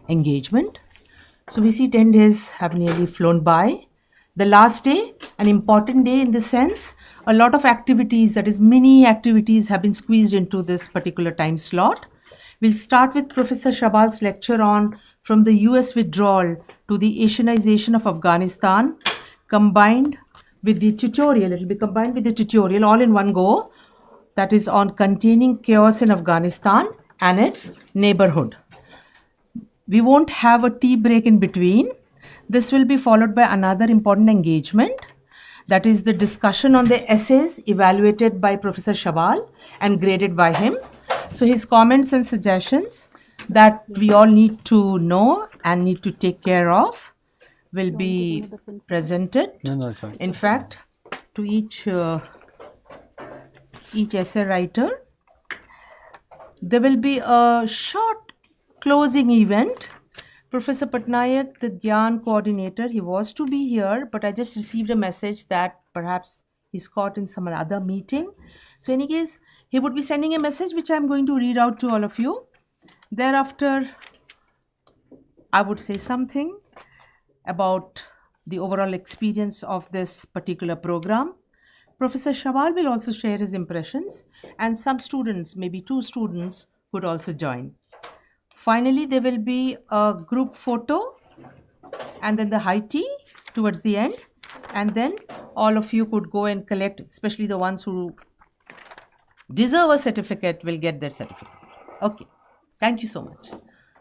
engagement. So we see 10 days have nearly flown by. The last day, an important day in the sense, a lot of activities, that is mini activities, have been squeezed into this particular time slot. We'll start with Professor Shabal's lecture on From the US Withdrawal to the Asianization of Afghanistan, combined with the tutorial. It will be combined with the tutorial all in one go, that is on containing chaos in Afghanistan and its neighborhood. We won't have a tea break in between. This will be followed by another important engagement, that is the discussion on the essays evaluated by Professor Shabal and graded by him. So his comments and suggestions that we all need to know and need to take care of will be presented. In fact, to each essay writer, there will be a short closing event. Professor Patnaik, the Gyan coordinator, he was to be here, but I just received a message that perhaps he's caught in some other meeting. So in any case, he would be sending a message which I'm going to read out to all of you. Thereafter, I would say something about the overall experience of this particular program. Professor Shawal will also share his impressions, and some students, maybe 2 students, could also join. Finally, there will be a group photo and then the high tea towards the end, and then all of you could go and collect, especially the ones who deserve a certificate will get their certificate. Okay, thank you so much.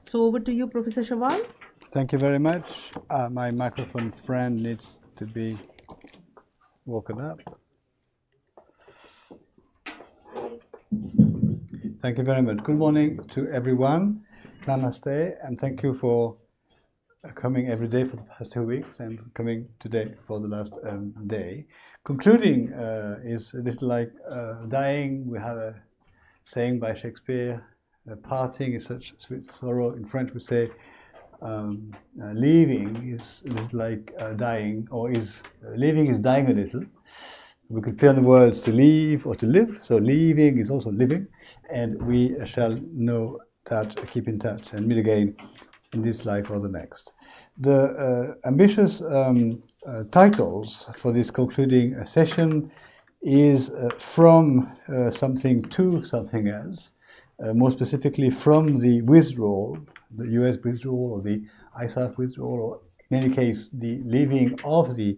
So over to you, Professor Shawal. Thank you very much. My microphone friend needs to be woken up. Thank you very much. Good morning to everyone. Namaste, and thank you for coming every day for the past 2 weeks and coming today for the last day. Concluding is a little like dying. We have a saying by Shakespeare, parting is such sweet sorrow. In French we say leaving is a little like dying, or leaving is dying a little. We could play on the words to leave or to live, so leaving is also living, and we shall know that, keep in touch and meet again in this life or the next. The ambitious titles for this concluding session is from something to something else, more specifically from the withdrawal, the US withdrawal or the ISAF withdrawal, or in any case the leaving of the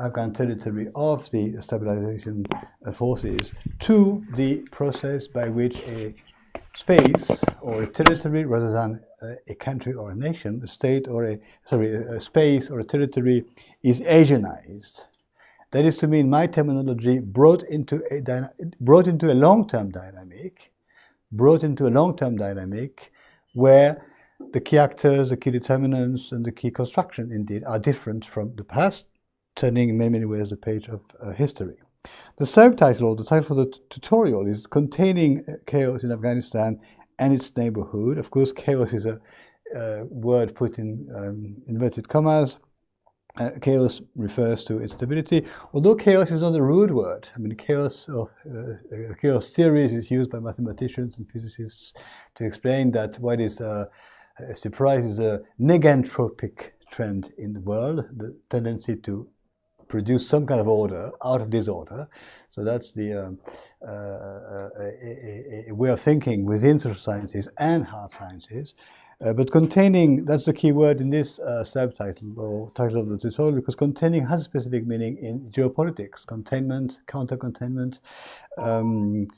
Afghan territory of the stabilization forces, to the process by which a space or a territory, rather than a country or a nation, a state or a space or a territory, is Asianized. That is to mean, my terminology, brought into a long-term dynamic, where the key actors, the key determinants, and the key construction, indeed, are different from the past, turning in many, many ways the page of history. The subtitle, or the title for the tutorial, is Containing Chaos in Afghanistan and its Neighborhood. Of course, chaos is a word put in inverted commas. Chaos refers to instability, although chaos is not a rude word. I mean, chaos theories is used by mathematicians and physicists to explain that what is a surprise is a negantropic trend in the world, the tendency to produce some kind of order out of disorder. So that's the a way of thinking within social sciences and hard sciences. But containing, that's the key word in this subtitle or title of the tutorial, because containing has a specific meaning in geopolitics: containment, counter-containment. And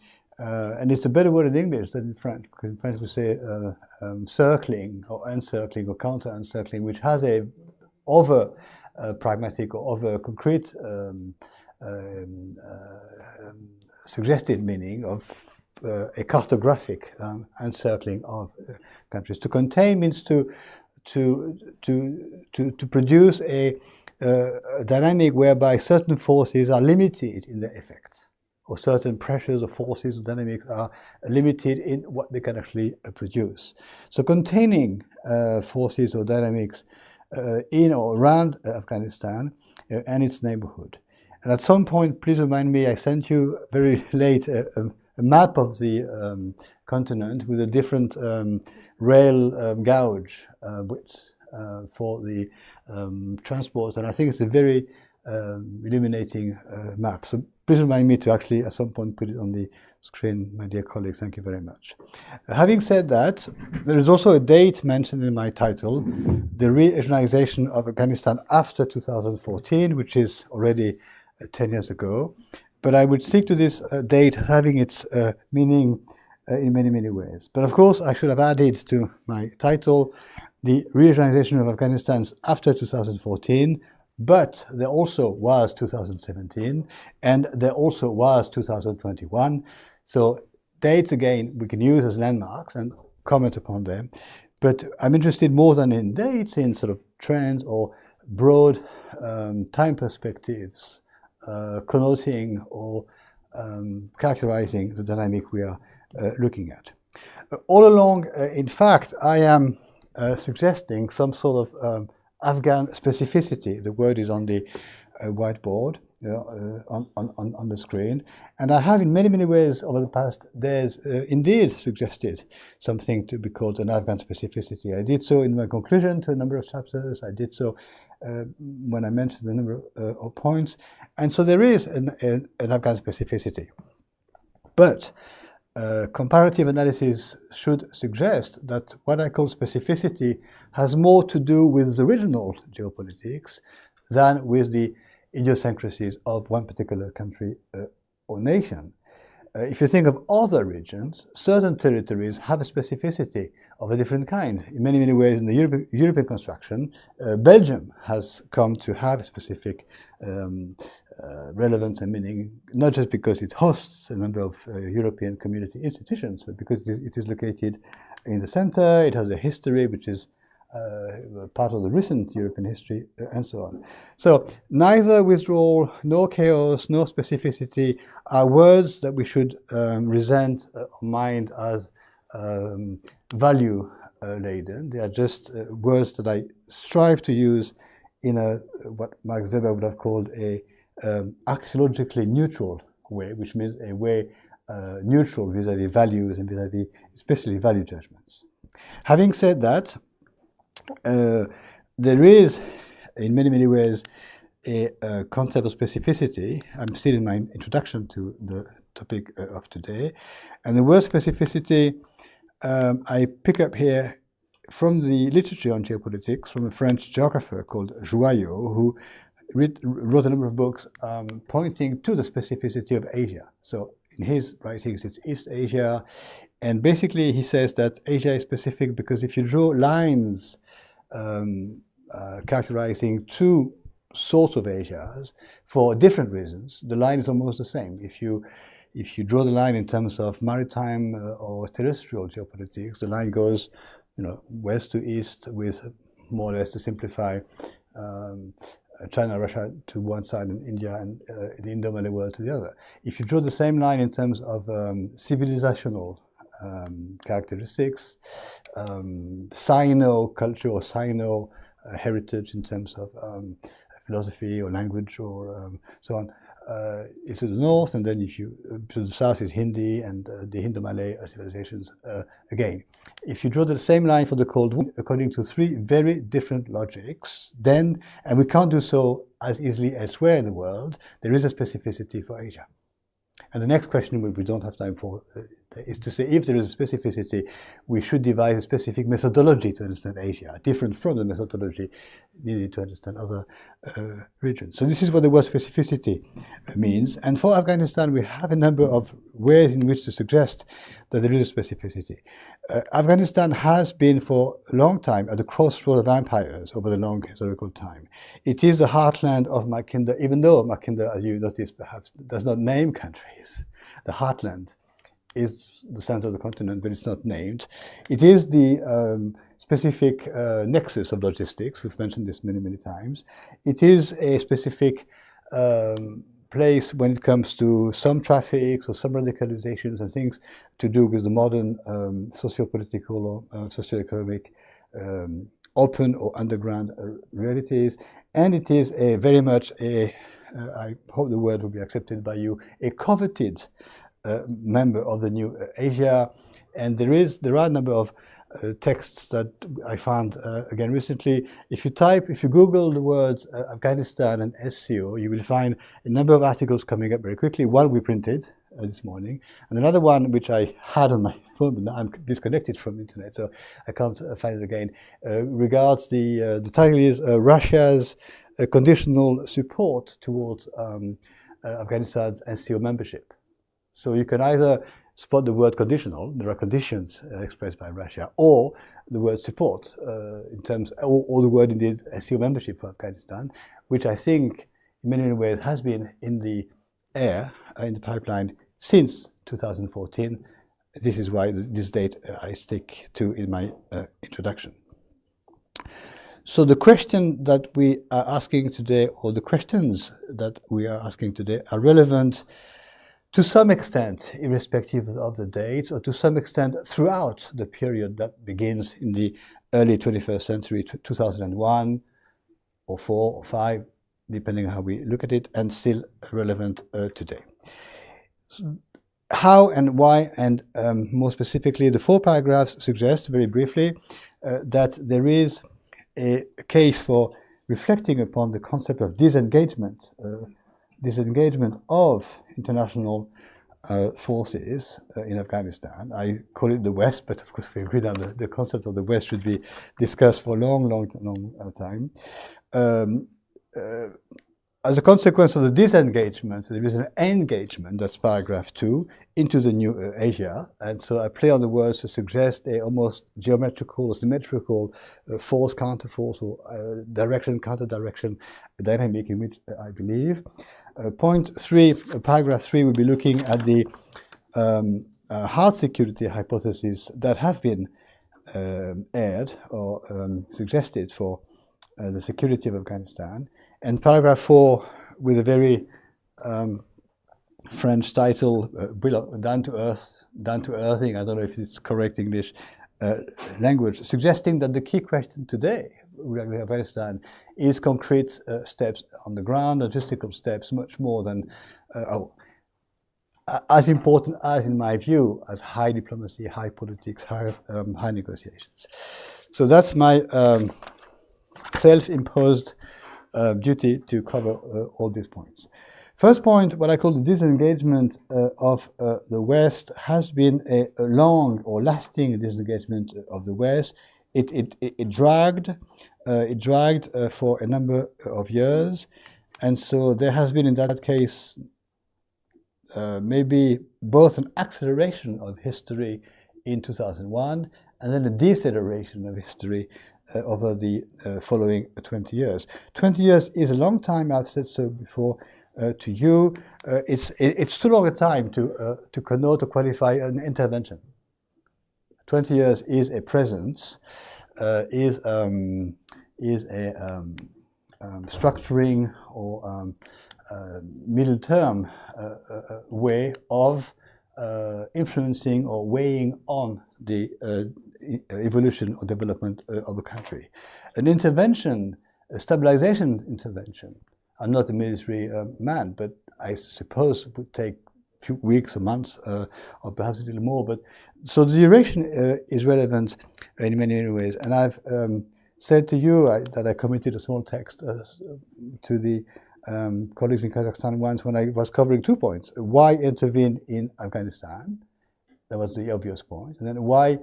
it's a better word in English than in French, because in French we say circling or encircling or counter-encircling, which has a pragmatic or over concrete suggested meaning of a cartographic encircling of countries. To contain means to produce a dynamic whereby certain forces are limited in their effects, or certain pressures or forces or dynamics are limited in what they can actually produce. So containing forces or dynamics in or around Afghanistan and its neighborhood. And at some point, please remind me, I sent you very late a map of the continent with a different rail gauge width for the transport, and I think it's a very illuminating map. So please remind me to actually at some point put it on the screen, my dear colleagues. Thank you very much. Having said that, there is also a date mentioned in my title, the re-Asianization of Afghanistan after 2014, which is already 10 years ago. But I would stick to this date as having its meaning in many, many ways. But of course, I should have added to my title the re-Asianization of Afghanistan after 2014, but there also was 2017, and there also was 2021. So dates, again, we can use as landmarks and comment upon them. But I'm interested more than in dates, in sort of trends or broad time perspectives, connoting or characterizing the dynamic we are looking at. All along, in fact, I am suggesting some sort of Afghan specificity. The word is on the whiteboard, on the screen. And I have in many, many ways over the past days indeed suggested something to be called an Afghan specificity. I did so in my conclusion to a number of chapters. I did so when I mentioned a number of points. And so there is an Afghan specificity. But comparative analysis should suggest that what I call specificity has more to do with the regional geopolitics than with the idiosyncrasies of one particular country or nation. If you think of other regions, certain territories have a specificity of a different kind. In many, many ways in the European construction, Belgium has come to have a specific relevance and meaning, not just because it hosts a number of European community institutions, but because it is located in the center, it has a history which is part of the recent European history, and so on. So neither withdrawal, nor chaos, nor specificity are words that we should resent or mind as value-laden. They are just words that I strive to use in a what Max Weber would have called a axiologically neutral way, which means a way neutral vis-à-vis values and vis-à-vis especially value judgments. Having said that, there is, in many, many ways, a concept of specificity. I'm still in my introduction to the topic of today. And the word specificity I pick up here from the literature on geopolitics from a French geographer called Joyaux, who wrote a number of books pointing to the specificity of Asia. So in his writings, it's East Asia. And basically, he says that Asia is specific because if you draw lines characterizing two sorts of Asias for different reasons, the line is almost the same. If you draw the line in terms of maritime or terrestrial geopolitics, the line goes, west to east, with more or less, to simplify, China, Russia to one side, and India and the Indo-Malay world to the other. If you draw the same line in terms of civilizational characteristics, Sino culture or Sino heritage in terms of philosophy or language or so on, is to the north, and then if you to the south is Hindi and the Indo-Malay civilizations again. If you draw the same line for the Cold War according to three very different logics, then, and we can't do so as easily elsewhere in the world, there is a specificity for Asia. And the next question, which we don't have time for, is to say if there is a specificity, we should devise a specific methodology to understand Asia, different from the methodology needed to understand other regions. So this is what the word specificity means. And for Afghanistan, we have a number of ways in which to suggest that there is a specificity. Afghanistan has been for a long time at the crossroad of empires over the long historical time. It is the heartland of Mackinder, even though Mackinder, as you notice, perhaps does not name countries. The heartland is the center of the continent, but it's not named. It is the specific nexus of logistics. We've mentioned this many, many times. It is a specific place when it comes to some traffics or some radicalizations and things to do with the modern socio-political or socio-economic open or underground realities. And it is a very much a, I hope the word will be accepted by you, a coveted member of the new Asia, and there are a number of texts that I found again recently. If you Google the words Afghanistan and SCO, you will find a number of articles coming up very quickly. One we printed this morning, and another one which I had on my phone, but now I'm disconnected from the internet, so I can't find it again. Regards the title is Russia's conditional support towards Afghanistan's SCO membership. So you can either spot the word conditional, there are conditions expressed by Russia, or the word support, in terms, or the word indeed SCO membership for Afghanistan, which I think in many ways has been in the air, in the pipeline since 2014. This is why this date I stick to in my introduction. So the question that we are asking today, or the questions that we are asking today, are relevant to some extent, irrespective of the dates, or to some extent throughout the period that begins in the early 21st century, 2001, or 4 or 5, depending on how we look at it, and still relevant today. So how and why, and more specifically, the 4 paragraphs suggest, very briefly, that there is a case for reflecting upon the concept of disengagement of international forces in Afghanistan. I call it the West, but of course we agree that the concept of the West should be discussed for a long time. As a consequence of the disengagement, there is an engagement, that's paragraph 2, into the new Asia. And so I play on the words to suggest a almost geometrical or symmetrical force, counter-force, or direction, counter-direction dynamic in which I believe. Point 3, paragraph 3, will be looking at the hard security hypotheses that have been aired or suggested for the security of Afghanistan. And paragraph 4, with a very French title, down to earthing, I don't know if it's correct English language, suggesting that the key question today regarding Afghanistan is concrete steps on the ground, logistical steps, much more than, as important as, in my view, as high diplomacy, high politics, high negotiations. So that's my self-imposed duty to cover all these points. First point, what I call the disengagement of the West, has been a long or lasting disengagement of the West. It dragged for a number of years, and so there has been in that case maybe both an acceleration of history in 2001 and then a deceleration of history over the following 20 years. 20 years is a long time, I've said so before to you. It's too long a time to connote or qualify an intervention. 20 years is a presence, is a structuring or middle-term way of influencing or weighing on the evolution or development of a country. An intervention, a stabilization intervention, I'm not a military man, but I suppose it would take a few weeks or months or perhaps a little more. But so the duration is relevant in many ways. And I've said to you that I committed a small text to the colleagues in Kazakhstan once when I was covering 2 points. Why intervene in Afghanistan? That was the obvious point. And then why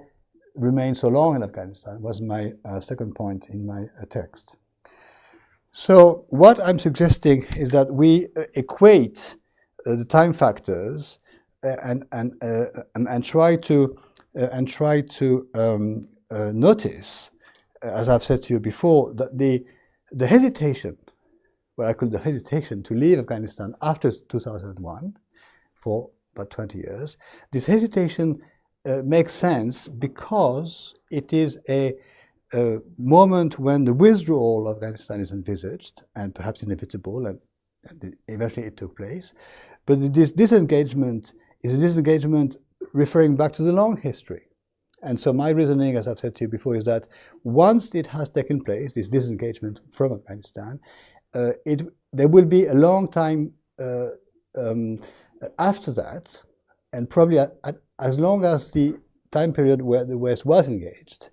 remain so long in Afghanistan was my second point in my text. So what I'm suggesting is that we equate the time factors and try to notice, as I've said to you before, that the hesitation, what I call the hesitation to leave Afghanistan after 2001 for about 20 years, this hesitation makes sense because it is a moment when the withdrawal of Afghanistan is envisaged and perhaps inevitable, and eventually it took place. But this disengagement is a disengagement referring back to the long history. And so my reasoning, as I've said to you before, is that once it has taken place, this disengagement from Afghanistan, there will be a long time after that, and probably as long as the time period where the West was engaged,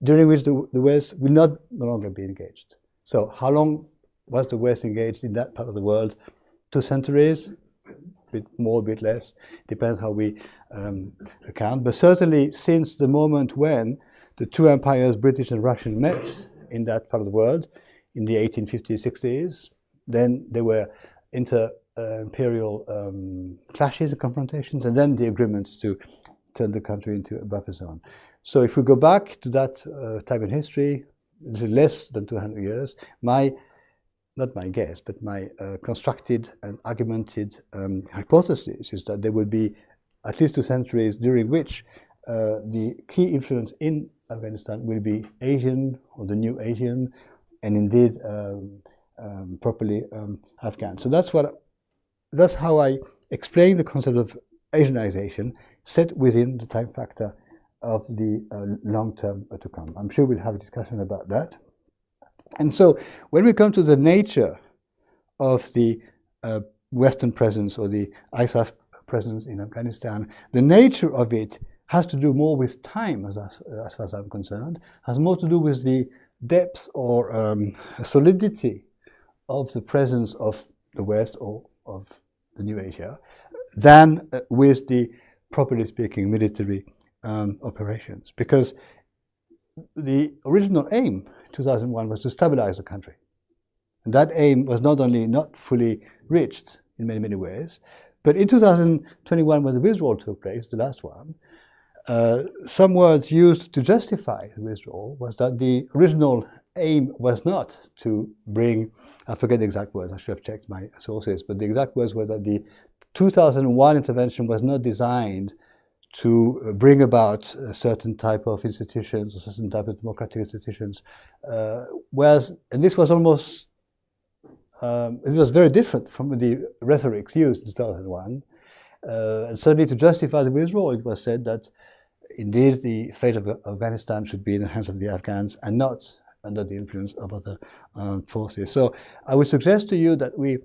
during which the West will no longer be engaged. So how long was the West engaged in that part of the world? 2 centuries, a bit more, a bit less, depends how we account. But certainly since the moment when the two empires, British and Russian, met in that part of the world in the 1850s, 60s, then there were inter-imperial clashes and confrontations, and then the agreements to turn the country into a buffer zone. So if we go back to that time in history, a little less than 200 years, not my guess, but my constructed and argumented hypothesis is that there will be at least 2 centuries during which the key influence in Afghanistan will be Asian or the new Asian, and indeed properly Afghan. So that's how I explain the concept of Asianization set within the time factor of the long term to come. I'm sure we'll have a discussion about that. And so when we come to the nature of the Western presence or the ISAF presence in Afghanistan, the nature of it has to do more with time, as far as I'm concerned, has more to do with the depth or solidity of the presence of the West or of the New Asia than with the, properly speaking, military operations. Because the original aim, 2001, was to stabilize the country. And that aim was not only not fully reached in many, many ways, but in 2021, when the withdrawal took place, the last one, some words used to justify the withdrawal was that the original aim was not to bring, I forget the exact words, I should have checked my sources, but the exact words were that the 2001 intervention was not designed to bring about a certain type of institutions or certain type of democratic institutions, and this was almost, it was very different from the rhetorics used in 2001. And certainly to justify the withdrawal, it was said that indeed the fate of Afghanistan should be in the hands of the Afghans and not under the influence of other forces. So I would suggest to you that we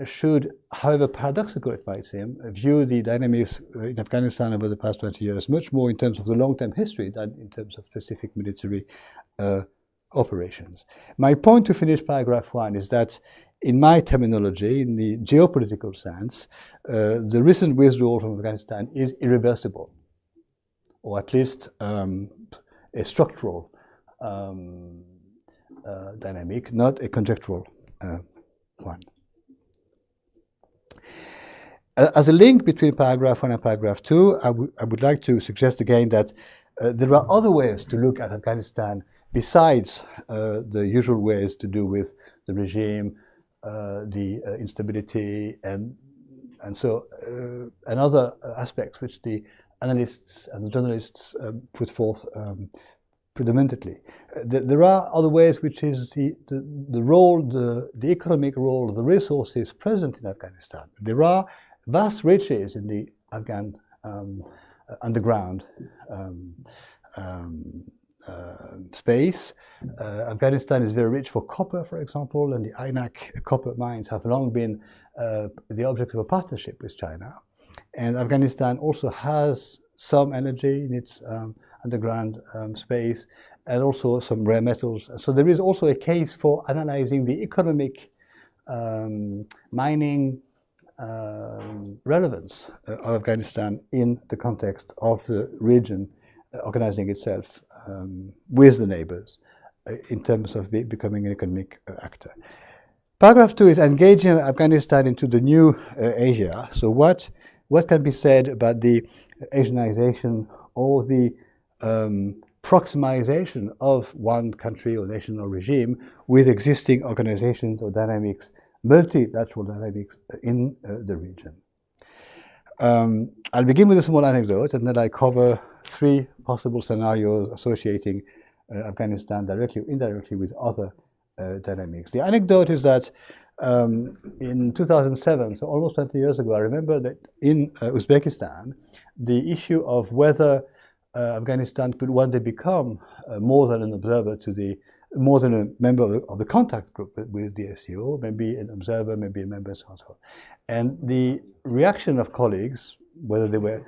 should, however paradoxical it might seem, view the dynamics in Afghanistan over the past 20 years much more in terms of the long-term history than in terms of specific military operations. My point to finish paragraph 1 is that in my terminology, in the geopolitical sense, the recent withdrawal from Afghanistan is irreversible, or at least a structural dynamic, not a conjectural one. As a link between paragraph 1 and paragraph 2, I would like to suggest again that there are other ways to look at Afghanistan besides the usual ways to do with the regime, the instability, and other aspects which the analysts and the journalists put forth predominantly. There are other ways, which is the role, the economic role, the resources present in Afghanistan. There are vast riches in the Afghan underground space. Afghanistan is very rich for copper, for example, and the Ainak copper mines have long been the object of a partnership with China. And Afghanistan also has some energy in its underground space, and also some rare metals. So there is also a case for analyzing the economic mining relevance of Afghanistan in the context of the region organizing itself with the neighbors in terms of becoming an economic actor. Paragraph 2 is engaging Afghanistan into the new Asia. So what can be said about the Asianization or the proximization of one country or nation or regime with existing organizations or dynamics, multilateral dynamics in the region? I'll begin with a small anecdote, and then I cover 3 possible scenarios associating Afghanistan directly or indirectly with other dynamics. The anecdote is that in 2007, so almost 20 years ago, I remember that in Uzbekistan, the issue of whether Afghanistan could one day become more than an observer to the more than a member of the contact group with the SCO, maybe an observer, maybe a member, so on and so on. And the reaction of colleagues, whether they were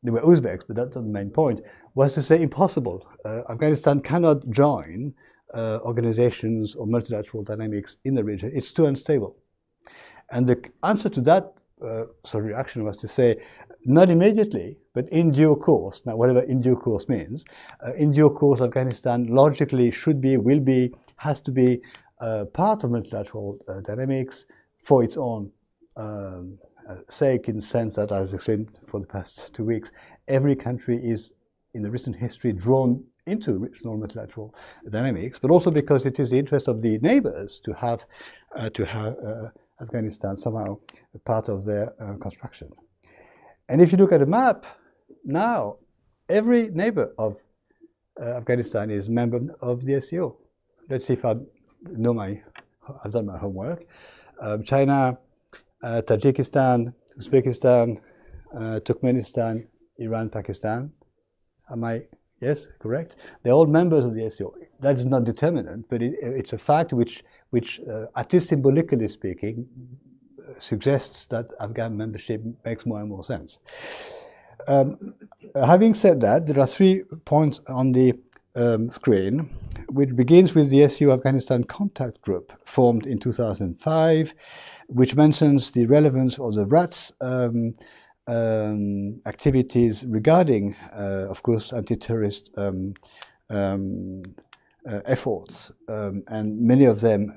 Uzbeks, but that's not the main point, was to say impossible. Afghanistan cannot join organizations or multilateral dynamics in the region. It's too unstable. And the answer to that sort of reaction was to say, not immediately, but in due course. Now, whatever in due course means, in due course, Afghanistan logically should be, will be, has to be part of multilateral dynamics for its own sake, in the sense that, as I've explained for the past 2 weeks, every country is, in the recent history, drawn into regional multilateral dynamics, but also because it is the interest of the neighbors to have Afghanistan somehow a part of their construction. And if you look at the map, now every neighbor of Afghanistan is a member of the SCO. Let's see if I've done my homework. China, Tajikistan, Uzbekistan, Turkmenistan, Iran, Pakistan. Am I? Yes, correct. They're all members of the SCO. That is not determinant, but it's a fact which at least symbolically speaking, suggests that Afghan membership makes more and more sense. Having said that, there are 3 points on the screen, which begins with the SCO Afghanistan Contact Group, formed in 2005, which mentions the relevance of the RATS activities regarding, of course, anti-terrorist efforts, and many of them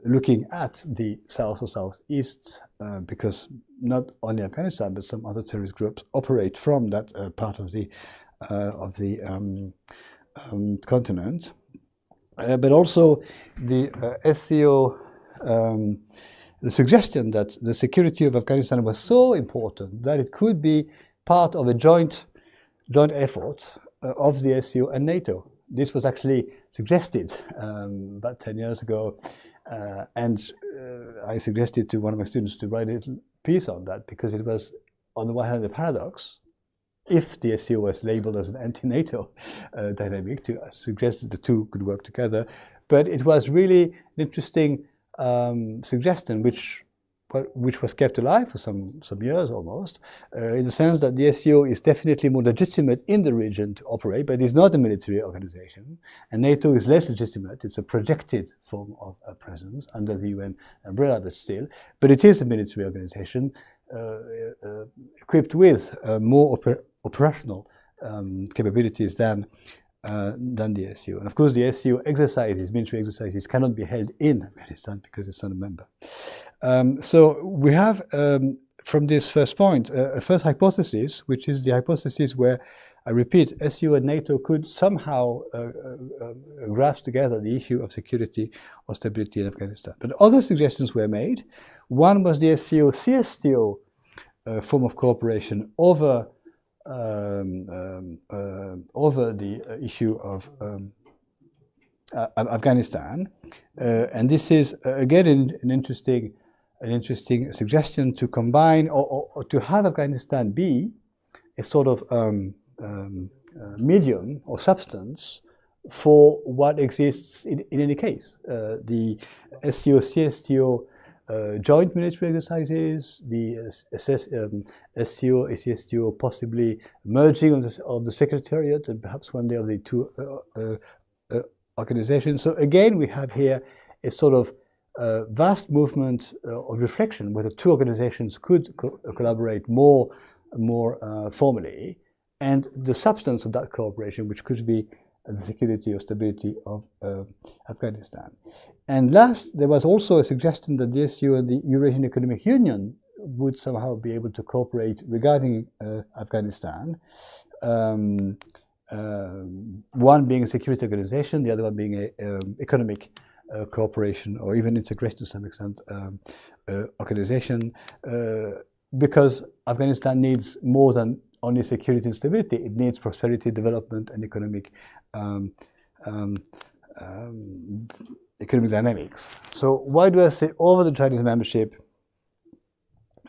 looking at the south or southeast, because not only Afghanistan but some other terrorist groups operate from that part of the continent, but also the SCO. The suggestion that the security of Afghanistan was so important that it could be part of a joint effort of the SCO and NATO. This was actually suggested about 10 years ago, and I suggested to one of my students to write a little piece on that, because it was, on the one hand, a paradox, if the SCO was labeled as an anti-NATO dynamic, to suggest that the two could work together. But it was really an interesting suggestion, which was kept alive for some years almost, in the sense that the SCO is definitely more legitimate in the region to operate, but it's not a military organization, and NATO is less legitimate. It's a projected form of a presence under the UN umbrella, but still. But it is a military organization equipped with more operational capabilities than the SCO. And of course, the SCO exercises, military exercises, cannot be held in Afghanistan because it's not a member. So we have, from this first point, a first hypothesis, which is the hypothesis where, I repeat, SCO and NATO could somehow grasp together the issue of security or stability in Afghanistan. But other suggestions were made. One was the SCO-CSTO form of cooperation over the issue of Afghanistan, and this is again an interesting suggestion to combine or to have Afghanistan be a sort of medium or substance for what exists in any case. The SCO-CSTO joint military exercises, the SCO, CSTO possibly merging of the secretariat and perhaps one day of the two organizations. So again, we have here a sort of vast movement of reflection whether two organizations could collaborate more formally, and the substance of that cooperation, which could be the security or stability of Afghanistan. And last, there was also a suggestion that the SCO and the Eurasian Economic Union would somehow be able to cooperate regarding Afghanistan, one being a security organization, the other one being an economic cooperation or even integration to some extent organization, because Afghanistan needs more than only security and stability. It needs prosperity, development, and economic dynamics. So why do I say over the Chinese membership?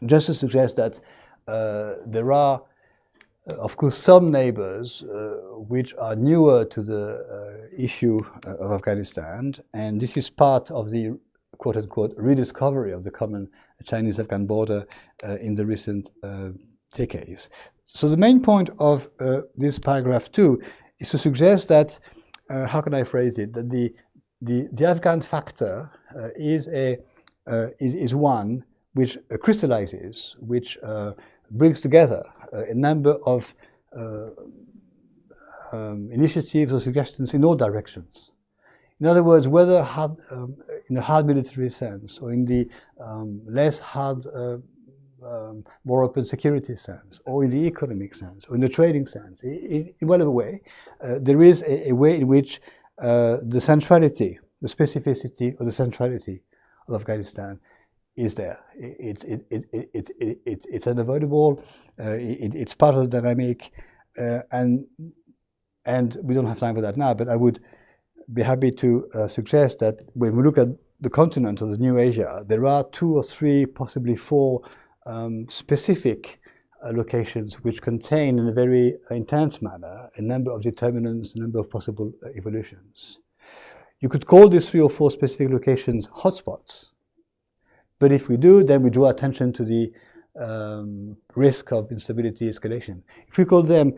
Just to suggest that there are of course, some neighbors which are newer to the issue of Afghanistan, and this is part of the quote-unquote rediscovery of the common Chinese-Afghan border in the recent decades. So the main point of this paragraph 2 is to suggest that, how can I phrase it, that the Afghan factor is one which crystallizes, which brings together a number of initiatives or suggestions in all directions. In other words, whether in a hard military sense or in the less hard, more open security sense, or in the economic sense, or in the trading sense, in whatever way, there is a way in which the centrality, the specificity or the centrality of Afghanistan is there. It's unavoidable. It's part of the dynamic, and we don't have time for that now. But I would be happy to suggest that when we look at the continent of the New Asia, there are 2 or 3, possibly 4 specific locations which contain, in a very intense manner, a number of determinants, a number of possible evolutions. You could call these 3 or 4 specific locations hotspots. But if we do, then we draw attention to the risk of instability escalation. If we call them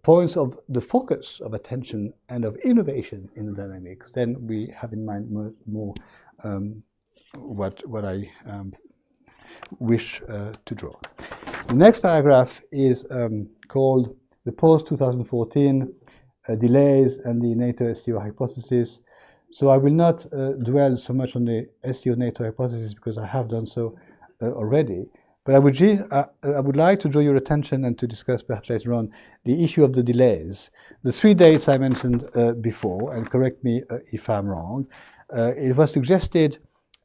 points of the focus of attention and of innovation in the dynamics, then we have in mind more what I wish to draw. The next paragraph is called the post-2014 delays and the NATO-SCO hypothesis. So I will not dwell so much on the SCO-NATO hypothesis because I have done so already. But I would like to draw your attention and to discuss perhaps later on the issue of the delays. The 3 dates I mentioned before, and correct me if I'm wrong, it was suggested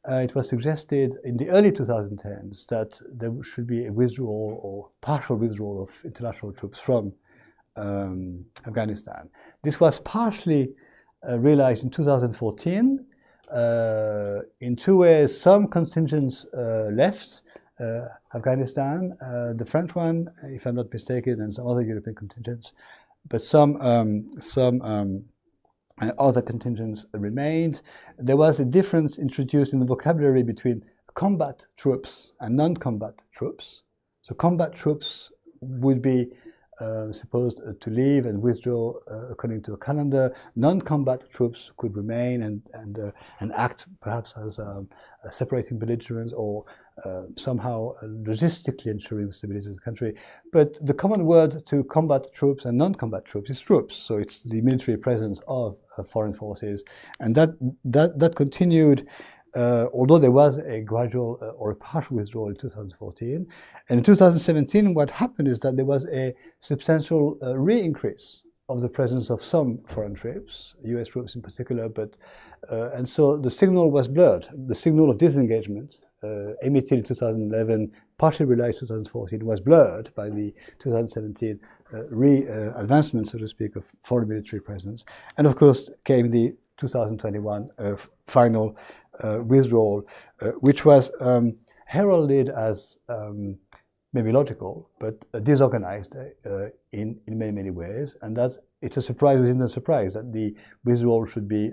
in the early 2010s that there should be a withdrawal or partial withdrawal of international troops from Afghanistan. This was partially realized in 2014 in 2 ways. Some contingents left Afghanistan, the French one, if I'm not mistaken, and some other European contingents, but some other contingents remained. There was a difference introduced in the vocabulary between combat troops and non-combat troops. So combat troops would be supposed to leave and withdraw according to a calendar. Non-combat troops could remain and act perhaps as separating belligerents or somehow logistically ensuring the stability of the country. But the common word to combat troops and non-combat troops is troops. So it's the military presence of foreign forces, and that continued. Although there was a gradual or a partial withdrawal in 2014. And in 2017, what happened is that there was a substantial re-increase of the presence of some foreign troops, US troops in particular, and so the signal was blurred. The signal of disengagement emitted in 2011, partially realized in 2014, was blurred by the 2017 advancement, so to speak, of foreign military presence. And of course came the 2021 final withdrawal, which was heralded as maybe logical, but disorganized in many ways. And it's a surprise within the surprise that the withdrawal should be,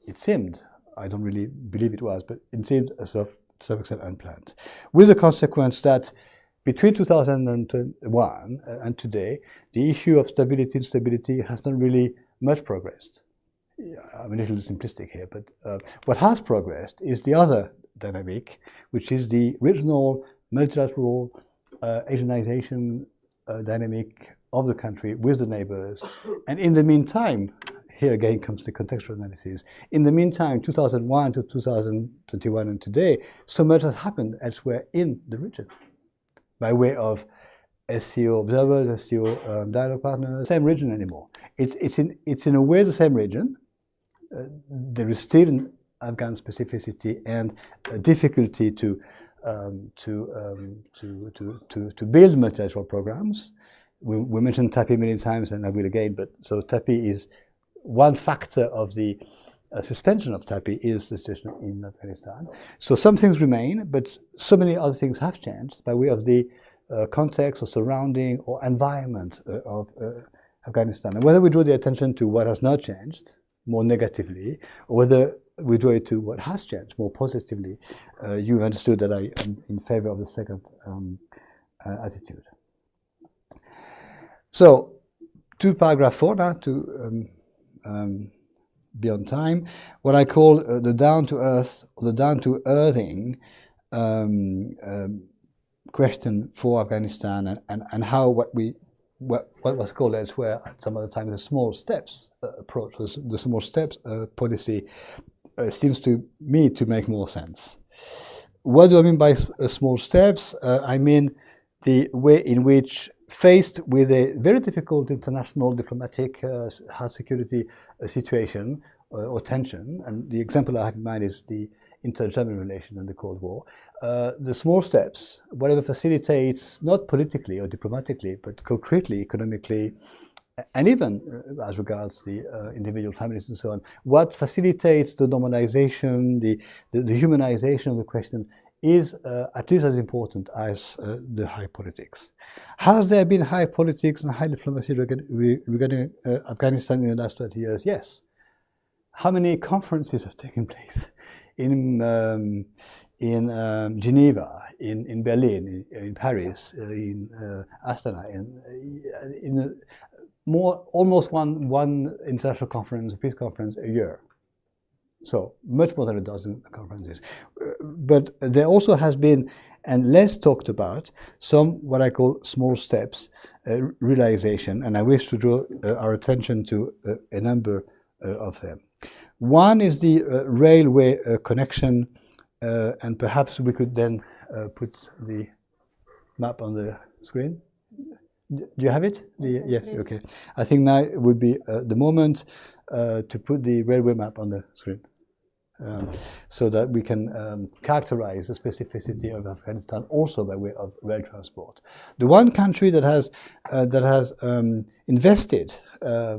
it seemed, I don't really believe it was, but it seemed to some extent unplanned. With the consequence that between 2001 and today, the issue of stability and instability has not really much progressed. I'm a little simplistic here, but what has progressed is the other dynamic, which is the regional, multilateral Asianization dynamic of the country with the neighbors. And in the meantime, here again comes the contextual analysis. In the meantime, 2001 to 2021 and today, so much has happened elsewhere in the region by way of SCO observers, SCO dialogue partners, same region anymore. It's in a way the same region. There is still an Afghan specificity and a difficulty to build multilateral programs. We mentioned TAPI many times, and I will again. But so TAPI is one factor of the suspension of TAPI is the situation in Afghanistan. So some things remain, but so many other things have changed by way of the context or surrounding or environment of Afghanistan. And whether we draw the attention to what has not changed more negatively, or whether we draw it to what has changed more positively, you understood that I am in favor of the second attitude. So, to paragraph 4 now, to be on time, what I call the down-to-earth, or the down-to-earthing question for Afghanistan, and how what was called elsewhere at some other time the small steps approach, the small steps policy, seems to me to make more sense. What do I mean by small steps? I mean the way in which, faced with a very difficult international diplomatic hard security situation or tension, and the example I have in mind is the inter-German relation and the Cold War, the small steps, whatever facilitates, not politically or diplomatically, but concretely, economically, and even as regards the individual families and so on, what facilitates the normalization, the humanization of the question is at least as important as the high politics. Has there been high politics and high diplomacy regarding Afghanistan in the last 20 years? Yes. How many conferences have taken place in Geneva, in Berlin, in Paris, in Astana, in almost one international conference, peace conference a year? So much more than a dozen conferences. But there also has been, and less talked about, some what I call small steps realization, and I wish to draw our attention to a number of them. One is the railway connection, and perhaps we could then put the map on the screen. Do you have it? Yes, okay. I think now would be the moment to put the railway map on the screen. So that we can characterize the specificity of Afghanistan also by way of rail transport. The one country that has invested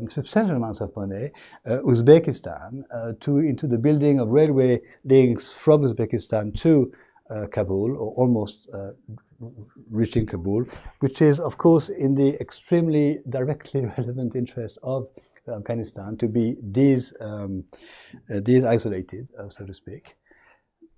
substantial amounts of money, Uzbekistan, into the building of railway links from Uzbekistan to Kabul, or almost reaching Kabul, which is, of course, in the extremely directly relevant interest of Afghanistan to be isolated, so to speak.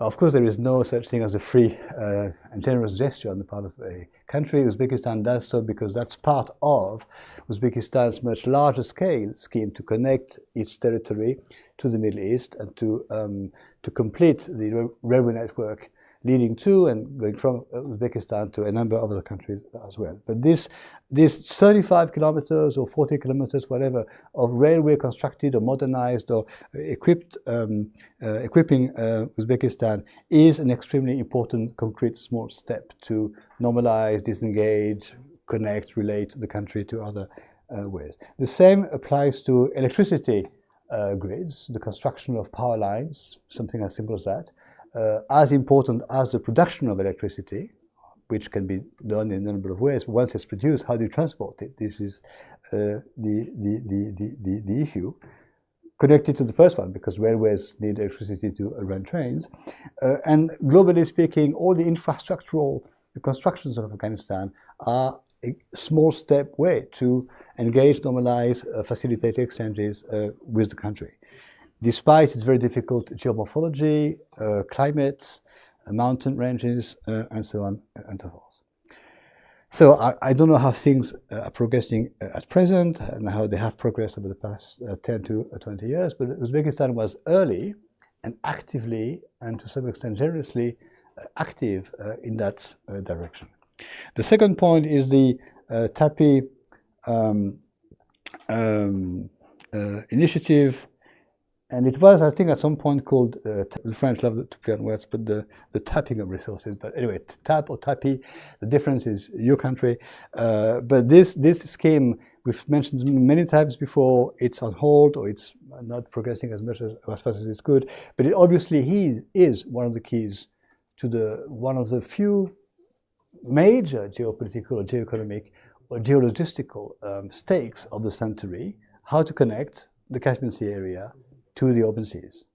Of course, there is no such thing as a free and generous gesture on the part of a country. Uzbekistan does so because that's part of Uzbekistan's much larger scale scheme to connect its territory to the Middle East and to complete the railway network leading to and going from Uzbekistan to a number of other countries as well. But this 35 kilometers or 40 kilometers, whatever, of railway constructed or modernized or equipping Uzbekistan is an extremely important, concrete, small step to normalize, disengage, connect, relate the country to other ways. The same applies to electricity grids, the construction of power lines, something as simple as that. As important as the production of electricity, which can be done in a number of ways. But once it's produced, how do you transport it? This is the issue connected to the first one, because railways need electricity to run trains. And globally speaking, all the infrastructural constructions of Afghanistan are a small step way to engage, normalize, facilitate exchanges with the country. Despite its very difficult geomorphology, climate, mountain ranges, and so on and so forth. So I don't know how things are progressing at present and how they have progressed over the past 10 to 20 years, but Uzbekistan was early and actively, and to some extent generously, active in that direction. The second point is the TAPI initiative. And it was, I think, at some point called, the French love to play on words, but the tapping of resources. But anyway, TAP or TAPI, the difference is your country. But this scheme, we've mentioned many times before, it's on hold or it's not progressing as fast as it could. But it obviously is one of the keys to one of the few major geopolitical or geoeconomic or geologistical stakes of the century, how to connect the Caspian Sea area to the open seas.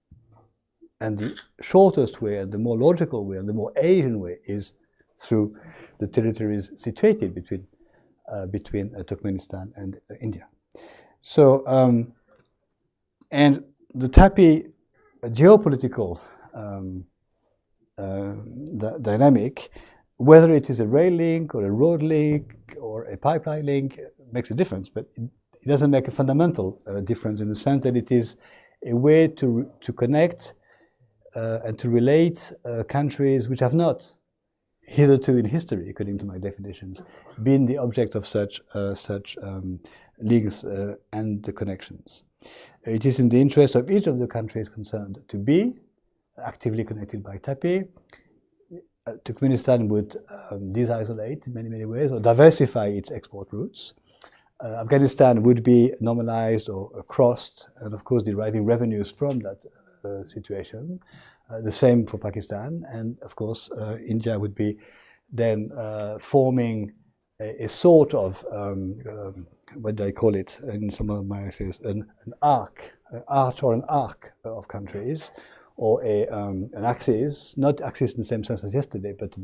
And the shortest way and the more logical way and the more Asian way is through the territories situated between Turkmenistan and India. So, and the TAPI geopolitical dynamic, whether it is a rail link or a road link or a pipeline link, makes a difference, but it doesn't make a fundamental difference in the sense that it is a way to connect and to relate countries which have not hitherto in history, according to my definitions, been the object of such links and the connections. It is in the interest of each of the countries concerned to be actively connected by TAPI. Turkmenistan would disisolate in many ways or diversify its export routes. Afghanistan would be normalized or crossed, and of course deriving revenues from that situation. The same for Pakistan, and of course India would be then forming a sort of what do I call it in some of my areas, an arch of countries, or an axis, not axis in the same sense as yesterday, but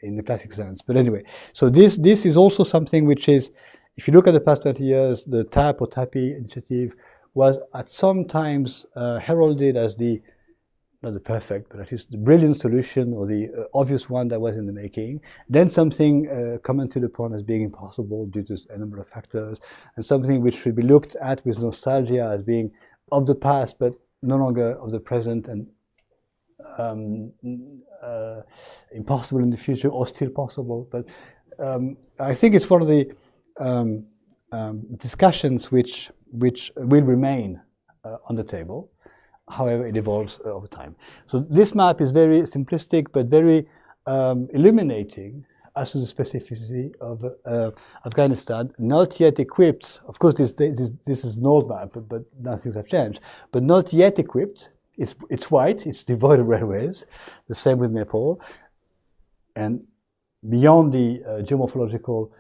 in the classic sense. But anyway, so this is also something which is, if you look at the past 20 years, the TAP or TAPI initiative was at some times heralded as not the perfect, but at least the brilliant solution or the obvious one that was in the making. Then something commented upon as being impossible due to a number of factors, and something which should be looked at with nostalgia as being of the past, but no longer of the present, and impossible in the future, or still possible. But I think it's one of the discussions which will remain on the table. However, it evolves over time. So this map is very simplistic, but very illuminating as to the specificity of Afghanistan, not yet equipped. Of course, this is an old map, but now things have changed. But not yet equipped. It's white. It's devoid of railways. The same with Nepal. And beyond the geomorphological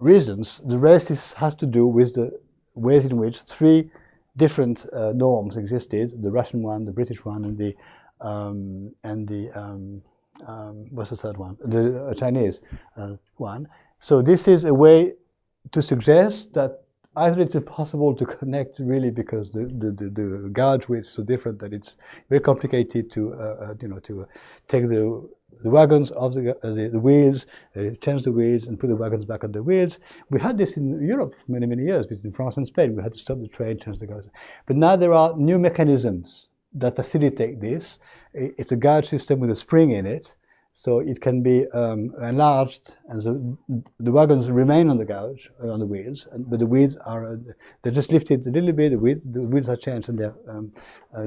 reasons, the rest has to do with the ways in which three different norms existed: the Russian one, the British one, and the what's the third one? The Chinese one. So this is a way to suggest that either it's impossible to connect really because the gauge width is so different that it's very complicated to take the wagons off the wheels, change the wheels, and put the wagons back on the wheels. We had this in Europe for many years between France and Spain. We had to stop the train, change the gauge. But now there are new mechanisms that facilitate this. It's a gauge system with a spring in it, so it can be enlarged, and so the wagons remain on the gauge, on the wheels, but the wheels are they're just lifted a little bit. The wheels are changed, and they're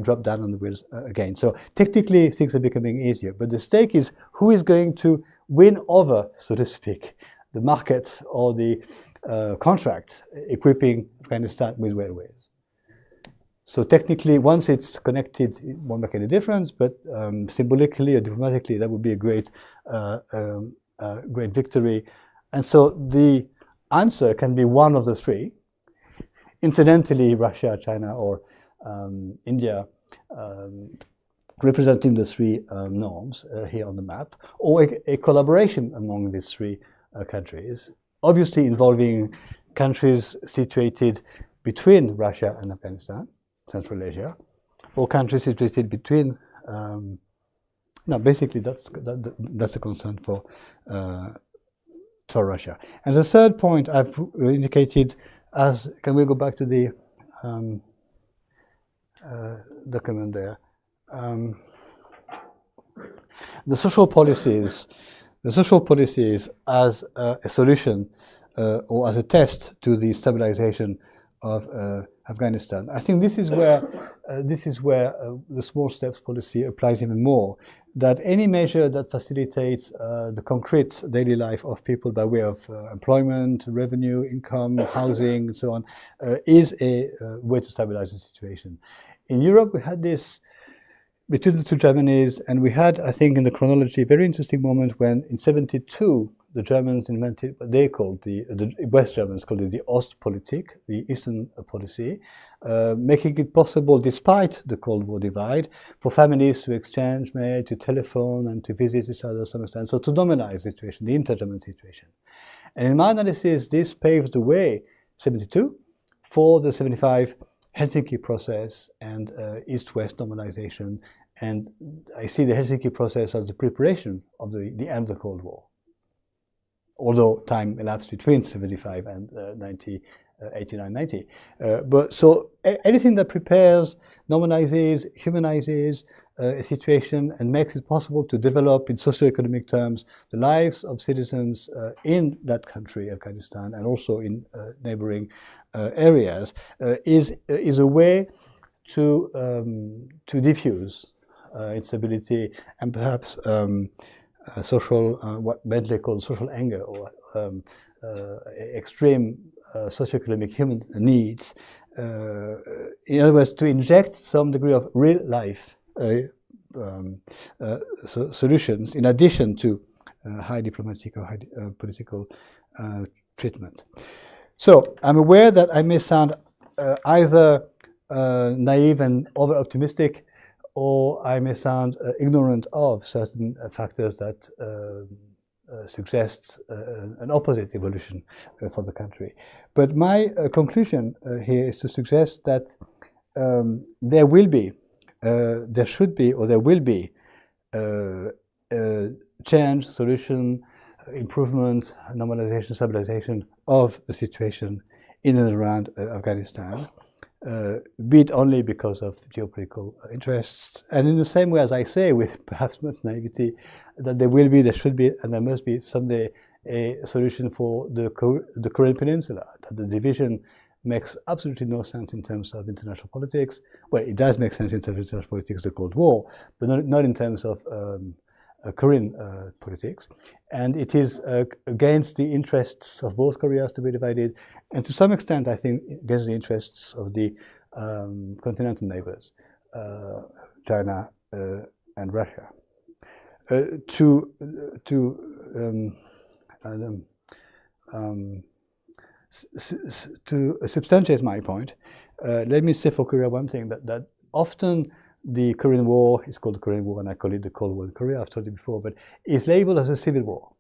dropped down on the wheels again. So technically, things are becoming easier. But the stake is who is going to win over, so to speak, the market or the contract equipping Afghanistan with railways. So technically, once it's connected, it won't make any difference, but symbolically or diplomatically, that would be a great victory. And so the answer can be one of the three. Incidentally, Russia, China, or India representing the three norms here on the map, or a collaboration among these three countries, obviously involving countries situated between Russia and Afghanistan, Central Asia, or countries situated between. No, basically that's a concern for Russia. And the third point I've indicated as, can we go back to the document there? The social policies as a solution or as a test to the stabilization of Afghanistan. I think this is where the small steps policy applies even more. That any measure that facilitates the concrete daily life of people by way of employment, revenue, income, housing, and so on, is a way to stabilize the situation. In Europe, we had this between the two Germanys, and we had, I think, in the chronology, a very interesting moment when, in '72, the Germans invented what they called the West Germans called it the Ostpolitik, the Eastern policy, making it possible, despite the Cold War divide, for families to exchange mail, to telephone, and to visit each other to some extent. So to normalize the situation, the inter-German situation. And in my analysis, this paves the way, 72, for the 75 Helsinki process and East-West normalization. And I see the Helsinki process as the preparation of the end of the Cold War, although time elapsed between 75 and 89, 90. But so anything that prepares, normalizes, humanizes a situation and makes it possible to develop in socioeconomic terms the lives of citizens in that country, Afghanistan, and also in neighboring areas, is a way to diffuse instability and perhaps social, what Bentley called social anger, or extreme socioeconomic human needs. In other words, to inject some degree of real life solutions in addition to high diplomatic or high political treatment. So I'm aware that I may sound either naive and over-optimistic, or I may sound ignorant of certain factors that suggest an opposite evolution for the country. But my conclusion here is to suggest that there will be, there should be, or there will be change, solution, improvement, normalization, stabilization of the situation in and around Afghanistan. Be it only because of geopolitical interests, and in the same way as I say, with perhaps much naivety, that there will be, there should be, and there must be someday a solution for the Korean Peninsula. That the division makes absolutely no sense in terms of international politics. Well, it does make sense in terms of international politics, the Cold War, but not in terms of Korean politics. And it is against the interests of both Koreas to be divided, and to some extent, I think, against the interests of the continental neighbors, China and Russia. To substantiate my point, let me say for Korea one thing, that often the Korean War is called the Korean War, and I call it the Cold War in Korea, I've told you before, but is labeled as a civil war,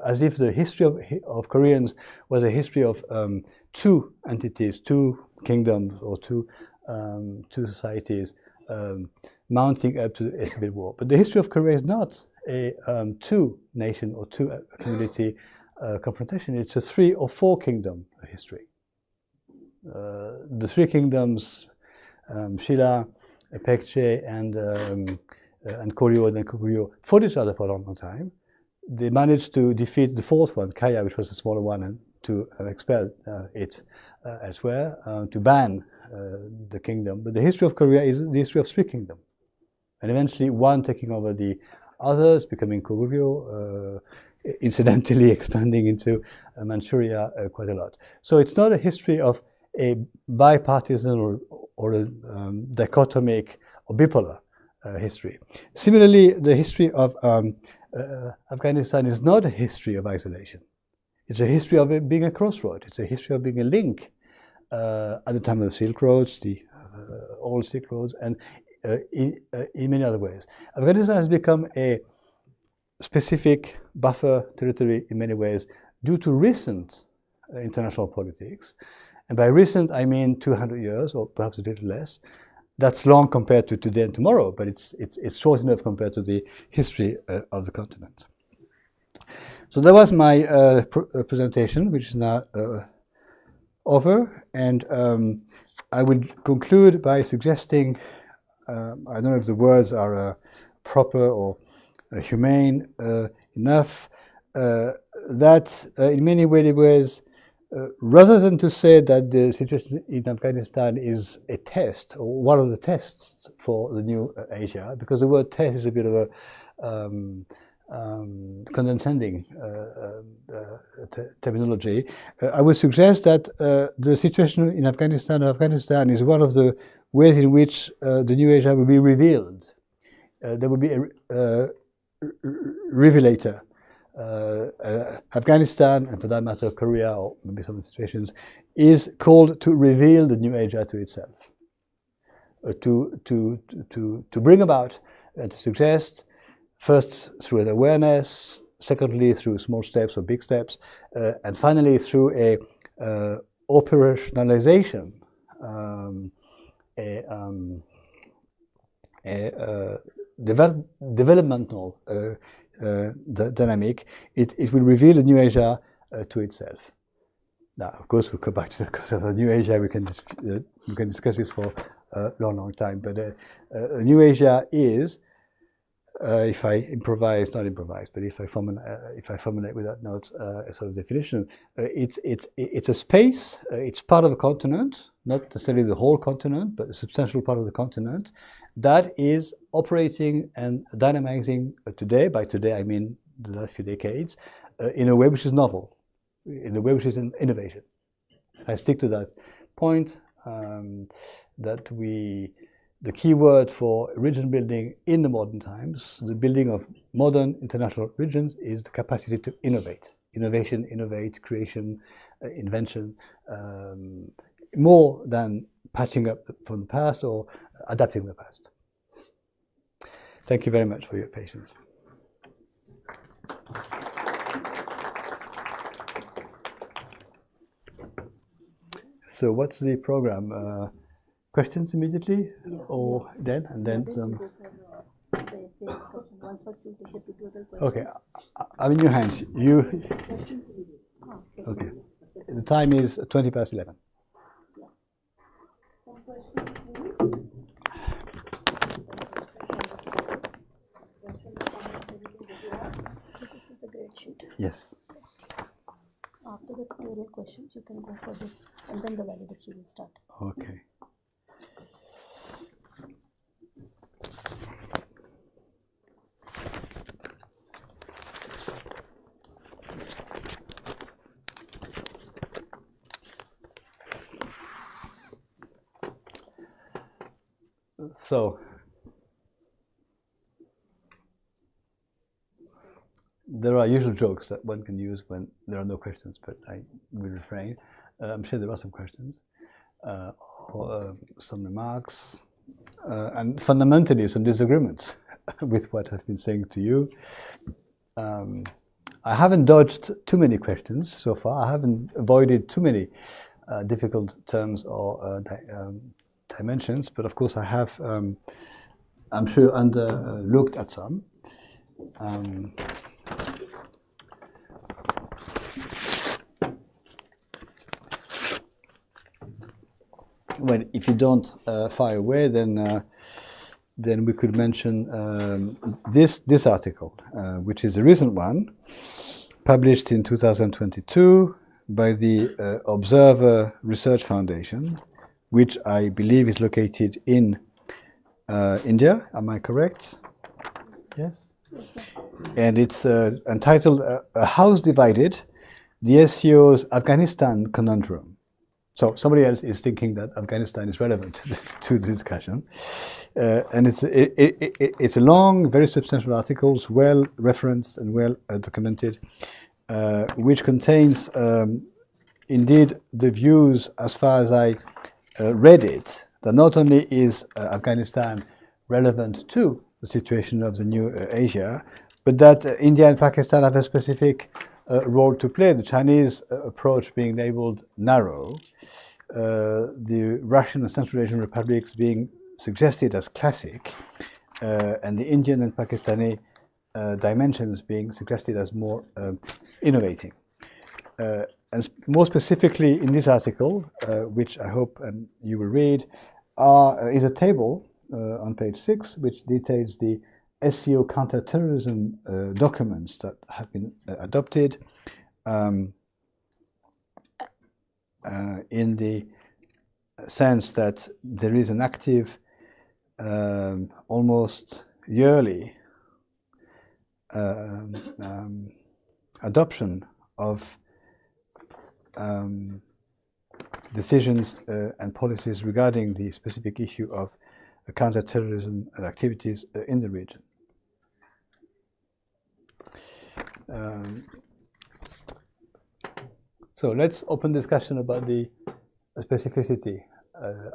as if the history of Koreans was a history of two entities, two kingdoms, or two societies mounting up to a civil war. But the history of Korea is not a two-nation or two-community confrontation. It's a 3 or 4 kingdom history. The 3 kingdoms, Shilla, Paekche, and Koryo and Koguryo, fought each other for a long, long time. They managed to defeat the 4th one, Kaya, which was a smaller one, and to expel it elsewhere, to ban the kingdom. But the history of Korea is the history of 3 kingdoms, and eventually one taking over the others, becoming Koguryo, incidentally expanding into Manchuria quite a lot. So it's not a history of a bipartisan or a dichotomic or bipolar history. Similarly, the history of Afghanistan is not a history of isolation. It's a history of it being a crossroad. It's a history of being a link at the time of the Silk Roads, the old Silk Roads, and in many other ways. Afghanistan has become a specific buffer territory in many ways due to recent international politics. And by recent, I mean 200 years, or perhaps a little less. That's long compared to today and tomorrow, but it's short enough compared to the history of the continent. So that was my presentation, which is now over. And I would conclude by suggesting, I don't know if the words are proper or humane enough, that in many ways, rather than to say that the situation in Afghanistan is a test, or one of the tests for the new Asia, because the word test is a bit of a condescending terminology, I would suggest that the situation in Afghanistan is one of the ways in which the new Asia will be revealed. There will be a revelator Afghanistan, and for that matter Korea, or maybe some situations, is called to reveal the new Asia to itself, to bring about and to suggest, first through an awareness, secondly through small steps or big steps, and finally through a operationalization, developmental dynamic. It will reveal a new Asia to itself. Now, of course, we'll come back to the concept of the new Asia. We can discuss this for a long time. But a new Asia is, if I improvise, not improvise, but if I formulate without notes a sort of definition, it's a space. It's part of a continent, not necessarily the whole continent, but a substantial part of the continent that is operating and dynamizing today. By today, I mean the last few decades, in a way which is novel, in a way which is an innovation. And I stick to that point, that the key word for region building in the modern times, the building of modern international regions, is the capacity to innovate. Innovation, innovate, creation, invention, more than patching up from the past or adapting the past. Thank you very much for your patience. So what's the program? Questions immediately, or then, and then some? Okay, I'm in your hands. You. Okay. The time is 11:20. So this is the grade sheet. Yes. After the tutorial questions, you can go for this, and then the validation will start. Okay. So, there are usual jokes that one can use when there are no questions, but I will refrain. I'm sure there are some questions, or some remarks, and fundamentally some disagreements with what I've been saying to you. I haven't dodged too many questions so far. I haven't avoided too many difficult terms or dimensions, but of course I have, I'm sure, looked at some. Well, if you don't fire away, then we could mention this article, which is a recent one, published in 2022 by the Observer Research Foundation, which I believe is located in India. Am I correct? Yes? And it's entitled A House Divided, the SCO's Afghanistan Conundrum. So somebody else is thinking that Afghanistan is relevant to the discussion. And it's a long, very substantial article, well referenced and well documented, which contains indeed the views, as far as I read it, that not only is Afghanistan relevant to the situation of the new Asia, but that India and Pakistan have a specific role to play. The Chinese approach being labeled narrow, the Russian and Central Asian republics being suggested as classic, and the Indian and Pakistani dimensions being suggested as more innovating. And more specifically in this article, which I hope and you will read, is a table on page 6, which details the SCO counterterrorism documents that have been adopted in the sense that there is an active, almost yearly adoption of decisions and policies regarding the specific issue of counterterrorism activities in the region. Um, so let's open discussion about the specificity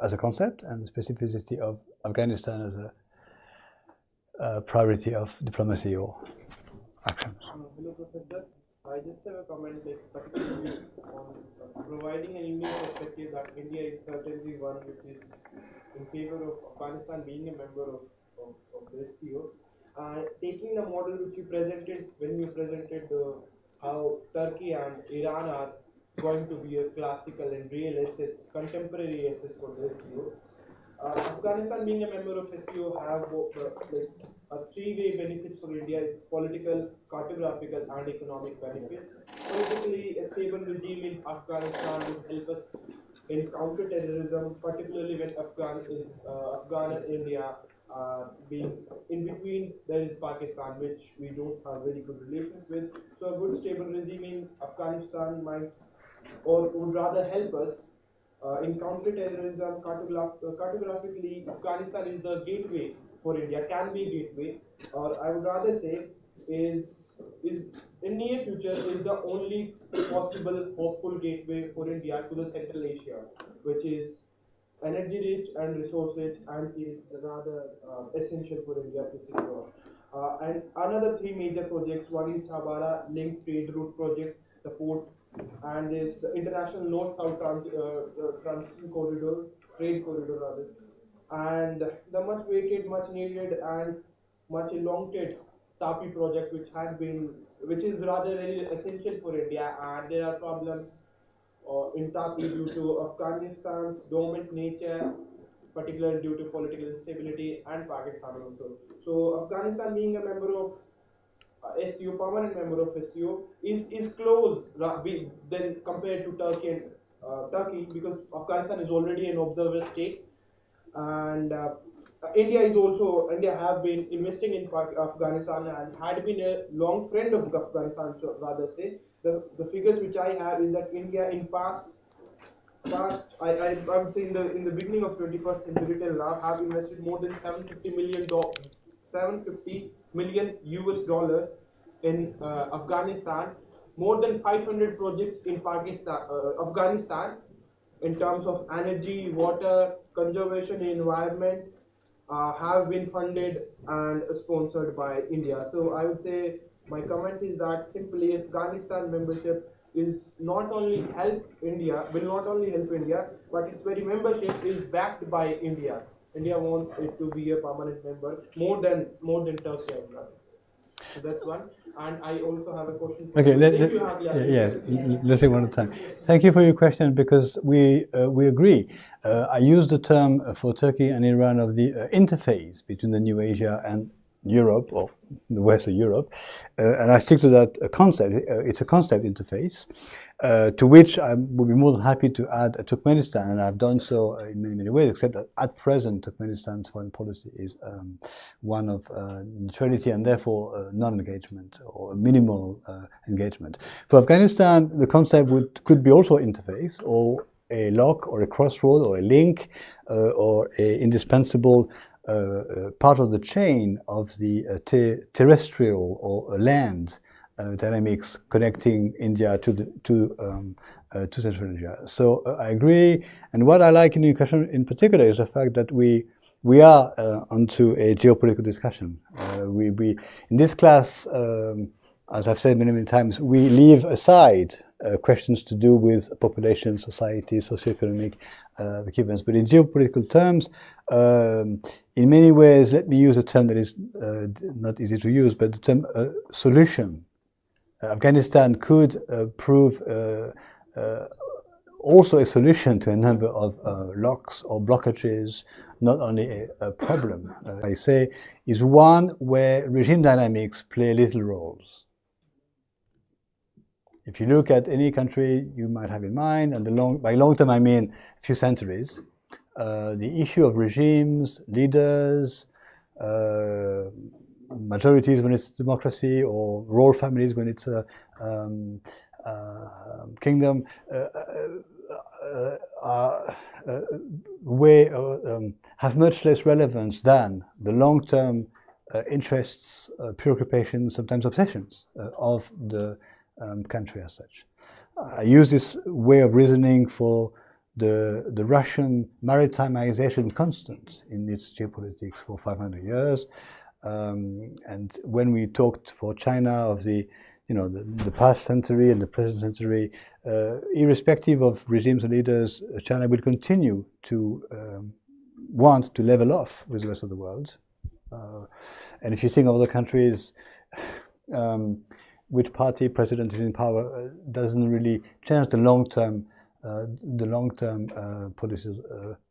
as a concept and the specificity of Afghanistan as a priority of diplomacy or actions. Hello, Professor. I just have a comment, like particularly on providing an Indian perspective that India is certainly one which is in favor of Afghanistan being a member of the SCO. Taking the model which you presented when you presented how Turkey and Iran are going to be a classical and real assets, contemporary assets for the SCO. Afghanistan being a member of SCO have like a three-way benefits for India: it's political, cartographical, and economic benefits. Politically, a stable regime in Afghanistan would help us in counter-terrorism, particularly when Afghan and India being in between. There is Pakistan, which we don't have very good relations with. So a good stable regime in Afghanistan might or would rather help us in counter-terrorism. Cartographically, Afghanistan is the gateway for India, can be a gateway, or I would rather say is in near future is the only possible hopeful gateway for India to the Central Asia, which is energy rich and resource rich and is rather essential for India to secure. And another three major projects: one is Chabara Link Trade Route Project, the port, and there's the International North-South Transition Corridor, Trade Corridor rather, and the much weighted, much needed, and much elongated TAPI project, which is rather very essential for India, and there are problems in TAPI due to Afghanistan's dormant nature, particularly due to political instability, and Pakistan also. So Afghanistan being a member of SCO, permanent member of SCO, is close then compared to Turkey and Turkey, because Afghanistan is already an observer state, and India have been investing in Afghanistan and had been a long friend of Afghanistan. So rather say the figures which I have is that India in past I would say in the beginning of 21st century till now have invested more than 750 million US dollars in Afghanistan, more than 500 projects in Afghanistan in terms of energy, water, conservation, environment have been funded and sponsored by India. So I would say my comment is that simply Afghanistan membership is not only will not only help India, but its very membership is backed by India. India wants it to be a permanent member more than Turkey and France. So that's one. And I also have a question. Okay, let's take one at a time. Thank you for your question, because we agree. I use the term for Turkey and Iran of the interface between the New Asia and Europe, or the West of Europe, and I stick to that concept. It's a concept interface, to which I would be more than happy to add Turkmenistan, and I've done so in many ways, except that at present Turkmenistan's foreign policy is one of neutrality and therefore non-engagement or minimal engagement. For Afghanistan, the concept could be also interface, or a lock, or a crossroad, or a link, or a indispensable part of the chain of the terrestrial or land dynamics connecting India to Central Asia. So I agree, and what I like in your question in particular is the fact that we are onto a geopolitical discussion. We in this class, as I've said many times, we leave aside questions to do with population, society, socioeconomic events, but in geopolitical terms, in many ways, let me use a term that is not easy to use, but the term solution. Afghanistan could prove also a solution to a number of locks or blockages, not only a problem, I say, is one where regime dynamics play little roles. If you look at any country you might have in mind, and by long term I mean a few centuries, the issue of regimes, leaders, majorities when it's democracy, or royal families when it's a kingdom, have much less relevance than the long-term interests, preoccupations, sometimes obsessions of the country as such. I use this way of reasoning for the Russian maritimization constant in its geopolitics for 500 years. And when we talked for China of the past century and the present century, irrespective of regimes and leaders, China will continue to want to level off with the rest of the world. And if you think of other countries, which party president is in power doesn't really change the long-term policies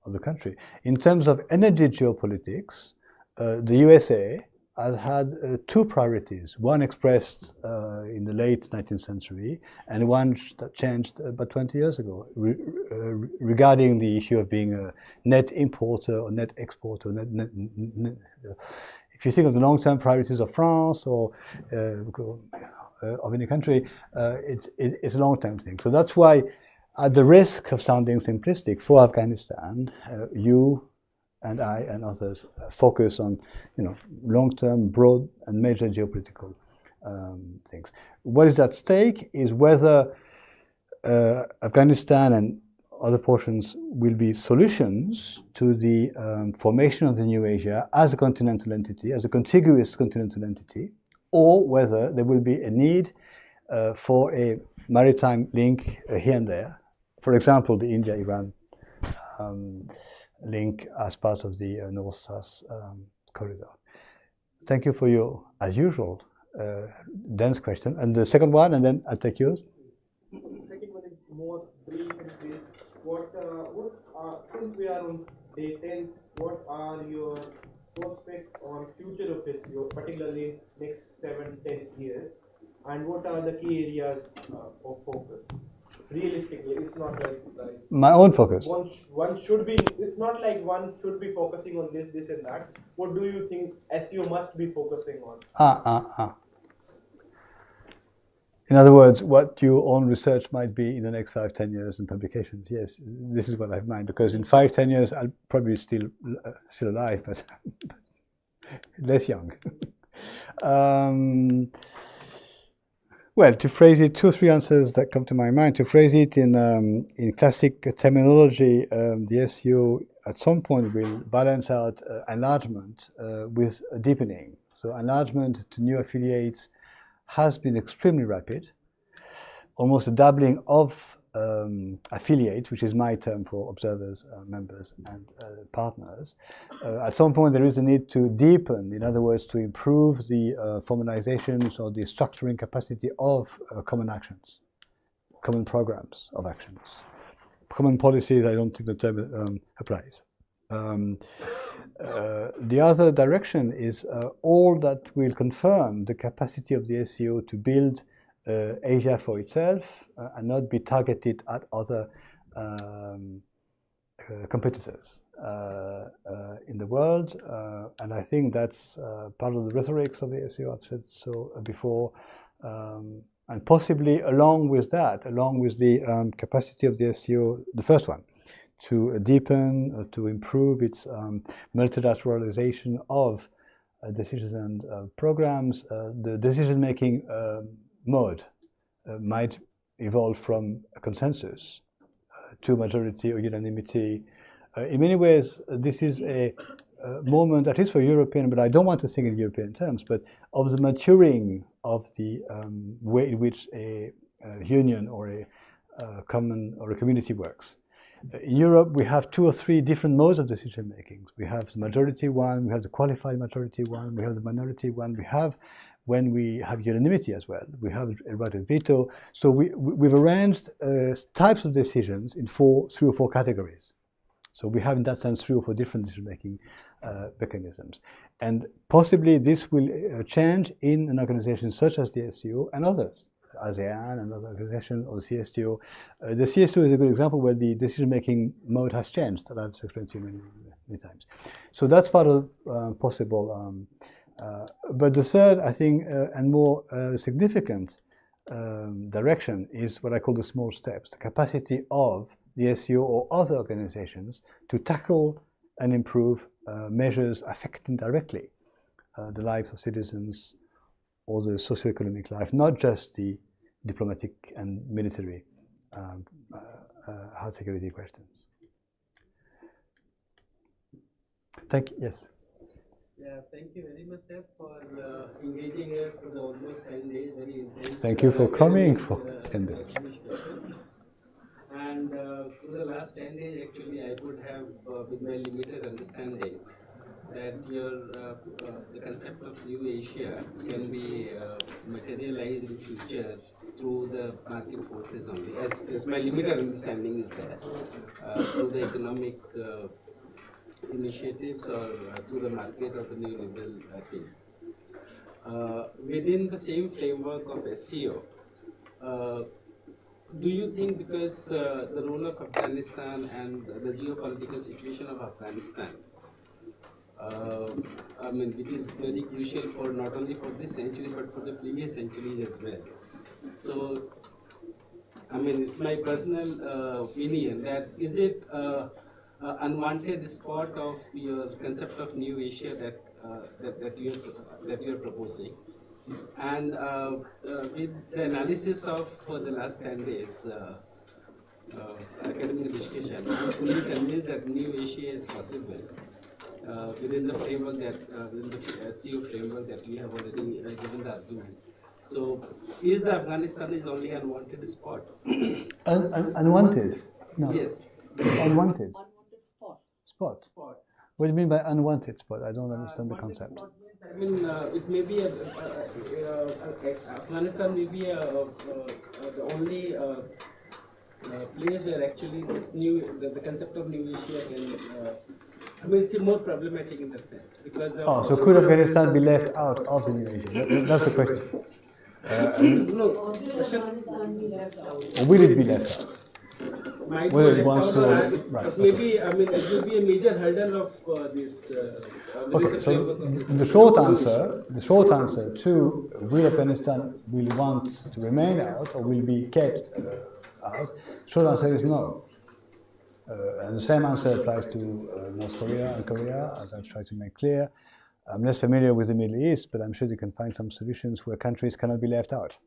of the country. In terms of energy geopolitics, the USA has had two priorities, one expressed in the late 19th century and one that changed about 20 years ago regarding the issue of being a net importer or net exporter. If you think of the long-term priorities of France or of any country, it's a long-term thing. So that's why, at the risk of sounding simplistic, for Afghanistan, you and I and others focus on, long-term, broad and major geopolitical things. What is at stake is whether Afghanistan and other portions will be solutions to the formation of the new Asia as a continental entity, as a contiguous continental entity, or whether there will be a need for a maritime link here and there. For example, the India-Iran link as part of the North-South corridor. Thank you for your, as usual, dense question. And the second one, and then I'll take yours. The second one is more brief and clear. Since we are on day 10, what are your prospects on future of SCO, particularly next 7-10 years, and what are the key areas of focus? Realistically, it's not like my own focus. One should be. It's not like one should be focusing on this, and that. What do you think SEO must be focusing on? In other words, what your own research might be in the next 5-10 years in publications. Yes, this is what I have in mind, because in 5-10 years I'll probably still alive, but less young. Well, to phrase it, 2 or 3 answers that come to my mind. To phrase it in classic terminology, the SEO at some point will balance out enlargement with a deepening. So enlargement to new affiliates has been extremely rapid, almost a doubling of affiliates, which is my term for observers, members, and partners. At some point, there is a need to deepen, in other words, to improve the formalizations or the structuring capacity of common actions, common programs of actions. Common policies, I don't think the term applies. The other direction is all that will confirm the capacity of the SEO to build Asia for itself and not be targeted at other competitors in the world. And I think that's part of the rhetoric of the SEO. I've said so before. And possibly along with that, along with the capacity of the SEO, the first one, to deepen, to improve its multilateralization of decisions and programs, the decision-making mode might evolve from a consensus to majority or unanimity. In many ways, this is a moment, at least for European, but I don't want to think in European terms, but of the maturing of the way in which a union or a common or a community works. In Europe, we have 2 or 3 different modes of decision making. We have the majority one, we have the qualified majority one, we have the minority one, we have, when we have unanimity as well, we have a right of veto. So we've arranged types of decisions in 3 or 4 categories. So we have, in that sense, 3 or 4 different decision making mechanisms. And possibly this will change in an organization such as the SCO and others. ASEAN and other organizations, or the CSTO. The CSTO is a good example where the decision-making mode has changed, that I've explained to you many times. So that's part of possible. But the third, I think, and more significant direction is what I call the small steps, the capacity of the SEO or other organizations to tackle and improve measures affecting directly the lives of citizens or the socio-economic life, not just the diplomatic and military hard security questions. Thank you. Yes. Yeah, thank you very much, sir, for engaging us for the almost 10 days. Very intense. Thank you for coming for 10 days. Discussion. And for the last 10 days, actually, I would have, with my limited understanding, that the concept of New Asia can be materialized in future through the market forces only, as my limited understanding is there, through the economic initiatives or through the market of the neoliberal things. Within the same framework of SCO, do you think, because the role of Afghanistan and the geopolitical situation of Afghanistan, I mean, which is very crucial for not only for this century but for the previous centuries as well. So, I mean, it's my personal opinion that is it unwanted spot of your concept of New Asia that you are proposing, and with the analysis of for the last 10 days academic discussion, I'm fully convinced that New Asia is possible within the framework within the SCO framework that we have already given the argument. So, is the Afghanistan is only unwanted spot? Unwanted? No. Yes. Unwanted. Unwanted spot. Spot. Spot. What do you mean by unwanted spot? I don't understand the concept. I mean, it may be Afghanistan may be the only place where actually this the concept of New Asia can. I mean, it's more problematic in that sense because. So could Afghanistan be left out of the New Asia? That's the question. No, question. Or will it be left out? Might Whether be it wants left out, to, or right, maybe, I mean, it will be a major hurdle of this. Okay, so the short answer to will Afghanistan will want to remain out or will be kept out? Short answer is no. And the same answer applies to North Korea and Korea, as I tried to make clear. I'm less familiar with the Middle East, but I'm sure you can find some solutions where countries cannot be left out.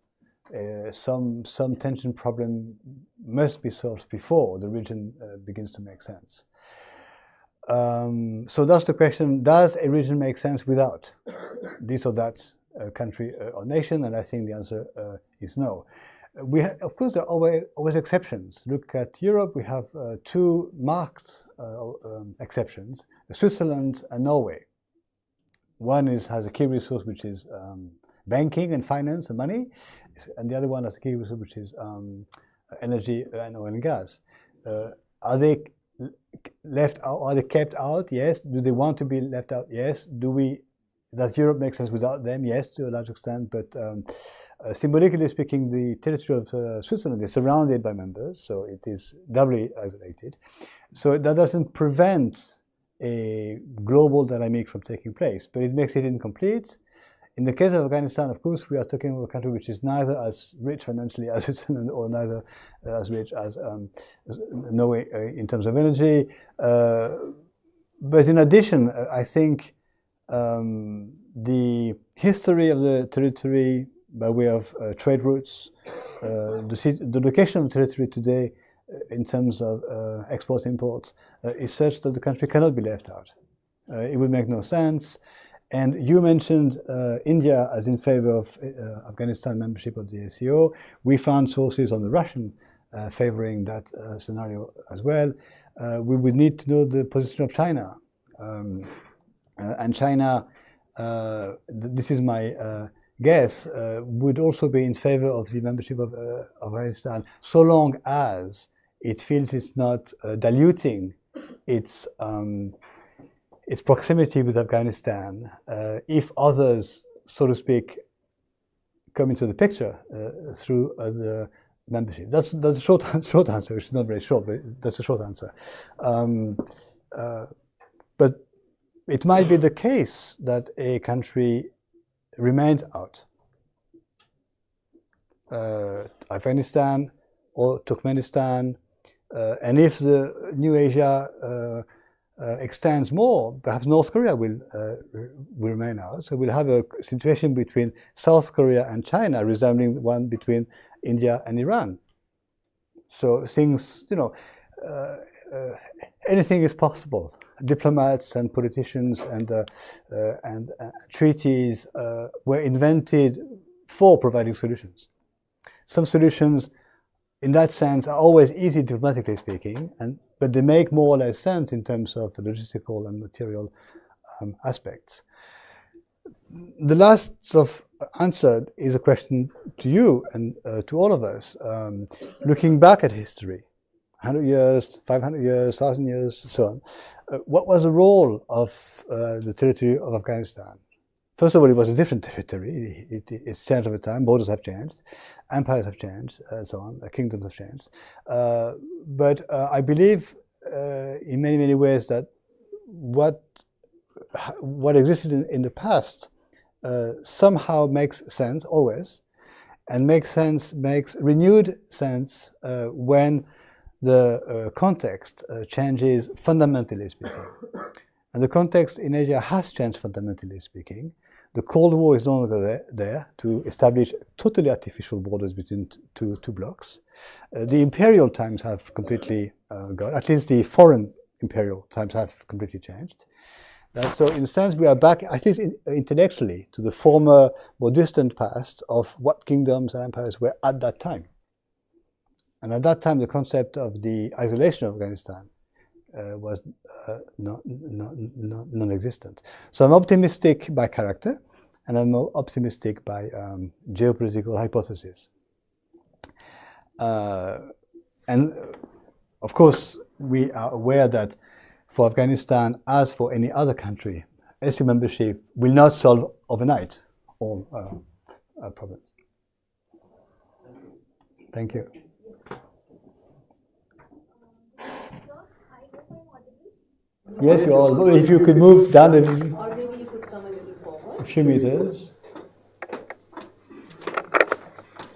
Some tension problem must be solved before the region begins to make sense. So that's the question: does a region make sense without this or that country or nation? And I think the answer is no. Of course, there are always exceptions. Look at Europe. We have two marked exceptions: Switzerland and Norway. One has a key resource, which is banking and finance and money, and the other one has a key resource, which is energy and oil and gas. Are they left out? Are they kept out? Yes. Do they want to be left out? Yes. Does Europe make sense without them? Yes, to a large extent. But symbolically speaking, the territory of Switzerland is surrounded by members, so it is doubly isolated. So that doesn't prevent a global dynamic from taking place, but it makes it incomplete. In the case of Afghanistan, of course, we are talking about a country which is neither as rich financially as Switzerland or neither as rich as Norway in terms of energy. But in addition, I think the history of the territory by way of trade routes, the location of the territory today in terms of exports, imports, is such that the country cannot be left out. It would make no sense. And you mentioned India as in favor of Afghanistan membership of the SCO. We found sources on the Russian favoring that scenario as well. We would need to know the position of China. And China, this is my guess, would also be in favor of the membership of Afghanistan, so long as it feels it's not diluting its proximity with Afghanistan. If others, so to speak, come into the picture through the membership. That's a short answer, which is not very short, but that's a short answer. But it might be the case that a country remains out. Afghanistan or Turkmenistan, and if the New Asia extends more, perhaps North Korea will remain out. So we'll have a situation between South Korea and China resembling the one between India and Iran. So things, anything is possible. Diplomats and politicians and treaties were invented for providing solutions. Some solutions, in that sense, are always easy diplomatically speaking, but they make more or less sense in terms of logistical and material aspects. The last sort of answer is a question to you and to all of us. Looking back at history, 100 years, 500 years, 1,000 years, so on, what was the role of the territory of Afghanistan? First of all, it was a different territory. It's changed over time. Borders have changed, empires have changed, and so on. Kingdoms have changed. But I believe, in many, many ways, that what existed in the past somehow makes sense always, and makes renewed sense when the context changes fundamentally speaking. And the context in Asia has changed fundamentally speaking. The Cold War is no longer there to establish totally artificial borders between two blocks. The imperial times have completely gone, at least the foreign imperial times have completely changed. So in a sense we are back, at least intellectually, to the former, more distant past of what kingdoms and empires were at that time. And at that time the concept of the isolation of Afghanistan was non-existent. So I'm optimistic by character, and I'm optimistic by geopolitical hypothesis. And of course, we are aware that for Afghanistan, as for any other country, SCO membership will not solve overnight all problems. Thank you. Yes, you all. If you could move down a little, Or maybe you could come a little forward. a few meters.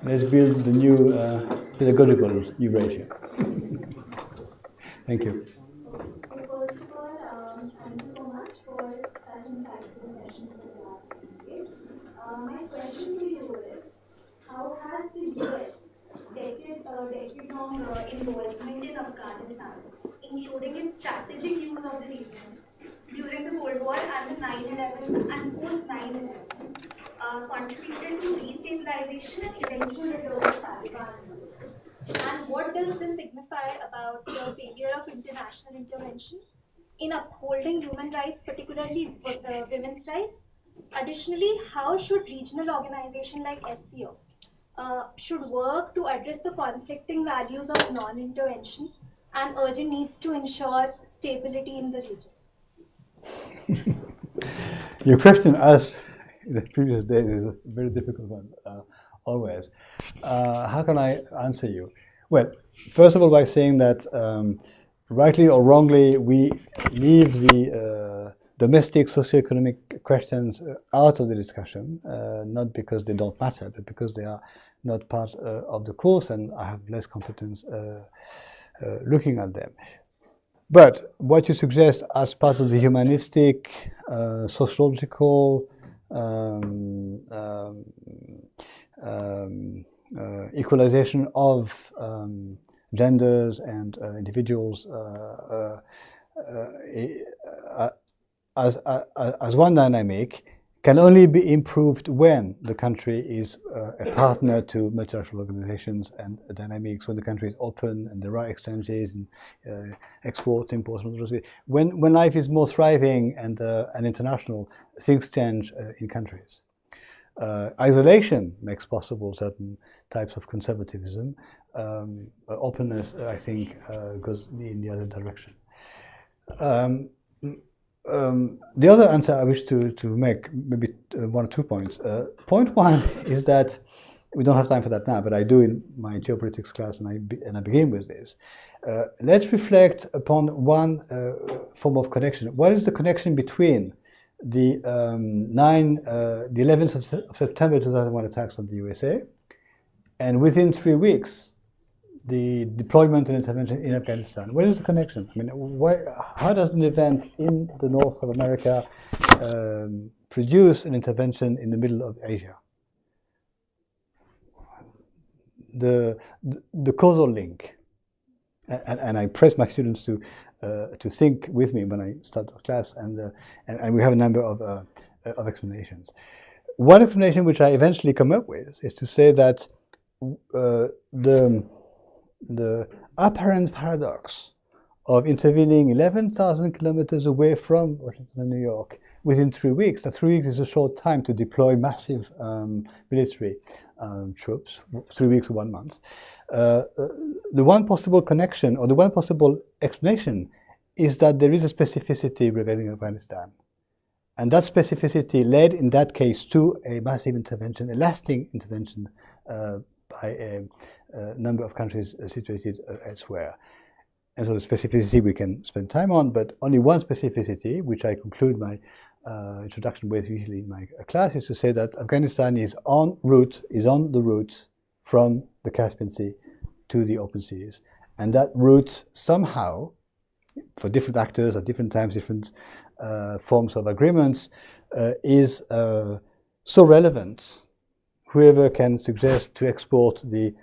Let's build the new pedagogical Eurasia. Thank you. First of all, thank you so much for such insightful sessions for the last 2 days. My question to you is, how has the US decade-long involvement in Afghanistan, including its strategic use of the region during the Cold War and the 9/11 and post 9/11, contributed to destabilization and eventual return of Taliban? And what does this signify about the failure of international intervention in upholding human rights, particularly women's rights? Additionally, how should regional organizations like SCO should work to address the conflicting values of non-intervention and urgent needs to ensure stability in the region? Your question, as in the previous days, is a very difficult one, always. How can I answer you? Well, first of all, by saying that, rightly or wrongly, we leave the domestic socioeconomic questions out of the discussion, not because they don't matter, but because they are not part of the course and I have less competence looking at them. But what you suggest as part of the humanistic, sociological, equalization of genders and individuals as one dynamic can only be improved when the country is a partner to multilateral organizations and dynamics, when the country is open and there are exchanges and exports, imports, and when life is more thriving and international, things change in countries. Isolation makes possible certain types of conservatism. Openness, I think, goes in the other direction. The other answer I wish to make, maybe 1 or 2 points. Point 1 is that, we don't have time for that now, but I do in my geopolitics class, and I begin with this. Let's reflect upon one form of connection. What is the connection between the 11th of September 2001 attacks on the USA, and within 3 weeks, the deployment and intervention in Afghanistan. Where is the connection? I mean, how does an event in the north of America produce an intervention in the middle of Asia? The causal link, and I press my students to think with me when I start the class, and we have a number of explanations. One explanation which I eventually come up with is to say that the apparent paradox of intervening 11,000 kilometers away from Washington and New York within 3 weeks. That 3 weeks is a short time to deploy massive military troops, 3 weeks or 1 month. The one possible connection, or the one possible explanation, is that there is a specificity regarding Afghanistan. And that specificity led, in that case, to a massive intervention, a lasting intervention by a number of countries situated elsewhere. And so the specificity we can spend time on, but only one specificity, which I conclude my introduction with usually in my class, is to say that Afghanistan is on the route from the Caspian Sea to the open seas. And that route somehow, for different actors at different times, different forms of agreements, is so relevant. Whoever can suggest to export the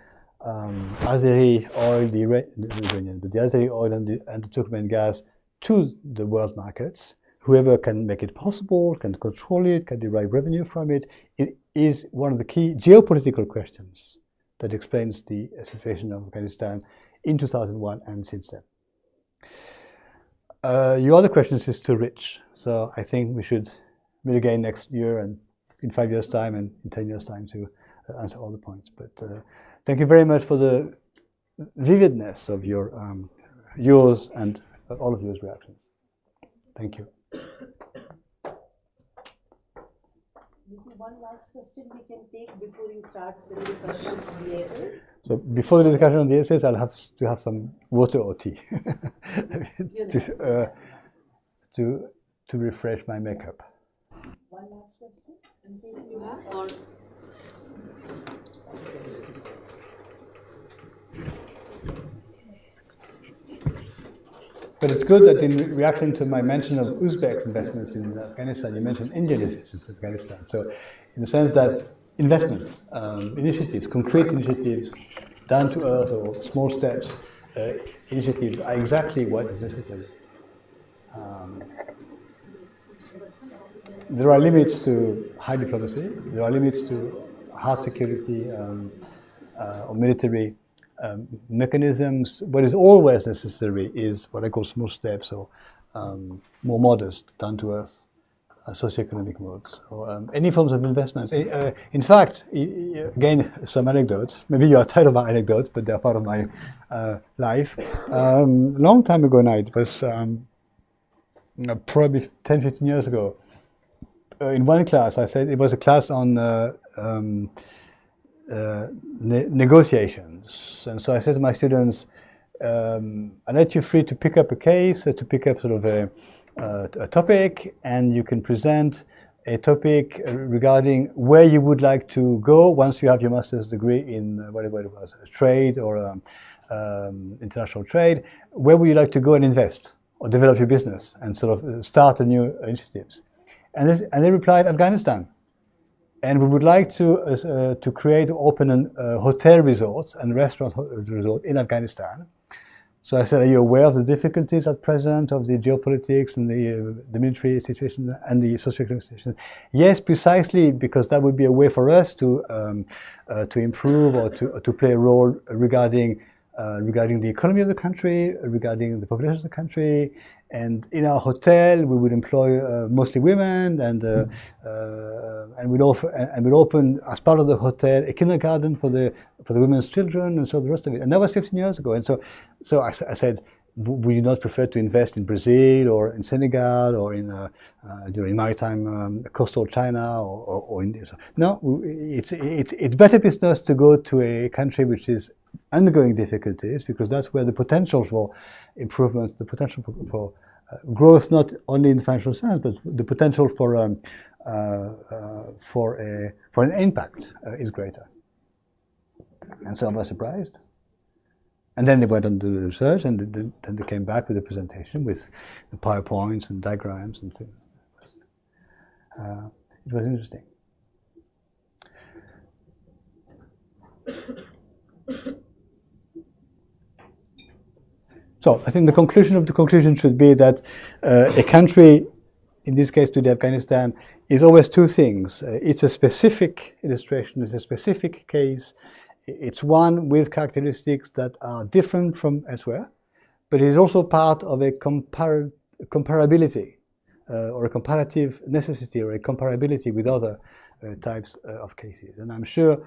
Azeri oil, the Azeri oil and the Turkmen gas to the world markets, whoever can make it possible, can control it, can derive revenue from it, it is one of the key geopolitical questions that explains the situation of Afghanistan in 2001 and since then. Your other questions is too rich, so I think we should meet again next year and in 5 years' time and in 10 years' time to answer all the points. But thank you very much for the vividness of yours and all of yours reactions. Thank you. One last question we can take before you start the discussion on the essays. So before the discussion on the essays, I'll have to have some water or tea to refresh my makeup. One last question, in case you have, or but it's good that in reaction to my mention of Uzbek's investments in Afghanistan, you mentioned Indian investments in Afghanistan. So in the sense that investments, initiatives, concrete initiatives, down to earth or small steps, initiatives are exactly what is necessary. There are limits to high diplomacy, there are limits to hard security or military mechanisms. What is always necessary is what I call small steps, or more modest, down-to-earth socioeconomic moves, or any forms of investments. In fact, again, some anecdotes. Maybe you are tired of my anecdotes, but they are part of my life. A long time ago now, it was probably 10, 15 years ago, in one class, I said, it was a class on negotiations. And so I said to my students, I let you free to pick up a case, to pick up sort of a topic, and you can present a topic regarding where you would like to go once you have your master's degree in whatever it was, trade or international trade. Where would you like to go and invest or develop your business and sort of start a new initiatives? And they replied, Afghanistan. And we would like to create, open a hotel resort and restaurant resort in Afghanistan. So I said, are you aware of the difficulties at present of the geopolitics and the military situation and the socioeconomic situation? Yes, precisely, because that would be a way for us to improve or to play a role regarding the economy of the country, regarding the population of the country. And in our hotel, we would employ mostly women, and we'd open as part of the hotel a kindergarten for the women's children, and so the rest of it. And that was 15 years ago. And so I said, would you not prefer to invest in Brazil or in Senegal or in during maritime coastal China or India? So, no, it's better business to go to a country which is undergoing difficulties, because that's where the potential for improvement, the potential for growth, not only in the financial sense, but the potential for an impact is greater. And so I'm not surprised. And then they went on to do the research, and then they came back with a presentation with the PowerPoints and diagrams and things. It was interesting. So I think the conclusion of the conclusion should be that a country, in this case today Afghanistan, is always two things. It's a specific illustration, it's a specific case, it's one with characteristics that are different from elsewhere, but it is also part of a comparability or a comparative necessity or a comparability with other types of cases. And I'm sure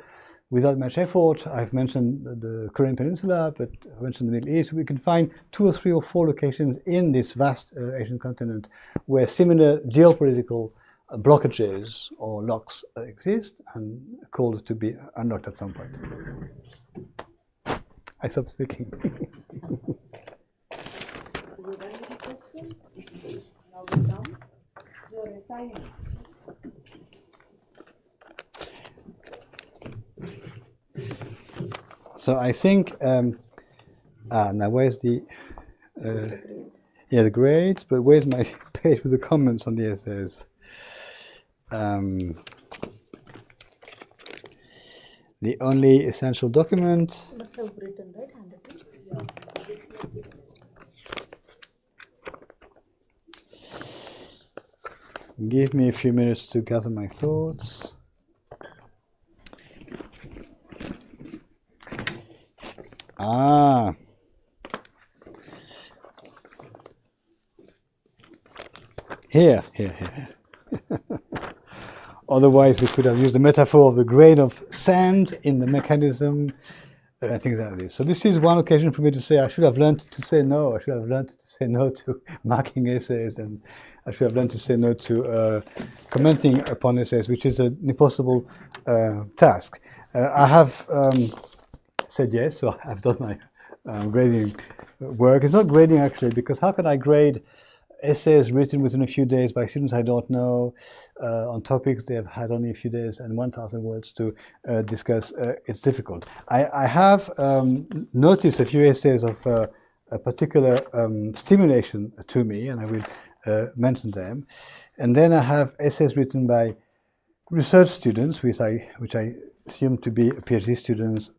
without much effort, I've mentioned the Korean Peninsula, but I mentioned the Middle East. We can find 2 or 3 or 4 locations in this vast Asian continent where similar geopolitical blockages or locks exist and called to be unlocked at some point. I stopped speaking. Now we come to your assignments. So I think, now where's the, the grades, but where's my page with the comments on the essays? The only essential document. Must have written, right? Handwritten? Give me a few minutes to gather my thoughts. Here. Otherwise, we could have used the metaphor of the grain of sand in the mechanism, and things like this. So this is one occasion for me to say I should have learned to say no. I should have learned to say no to marking essays, and I should have learned to say no to commenting upon essays, which is an impossible task. I have said yes, so I've done my grading work. It's not grading actually, because how can I grade essays written within a few days by students I don't know on topics they have had only a few days and 1,000 words to discuss? It's difficult. I have noticed a few essays of a particular stimulation to me, and I will mention them. And then I have essays written by research students, which I assume to be PhD students,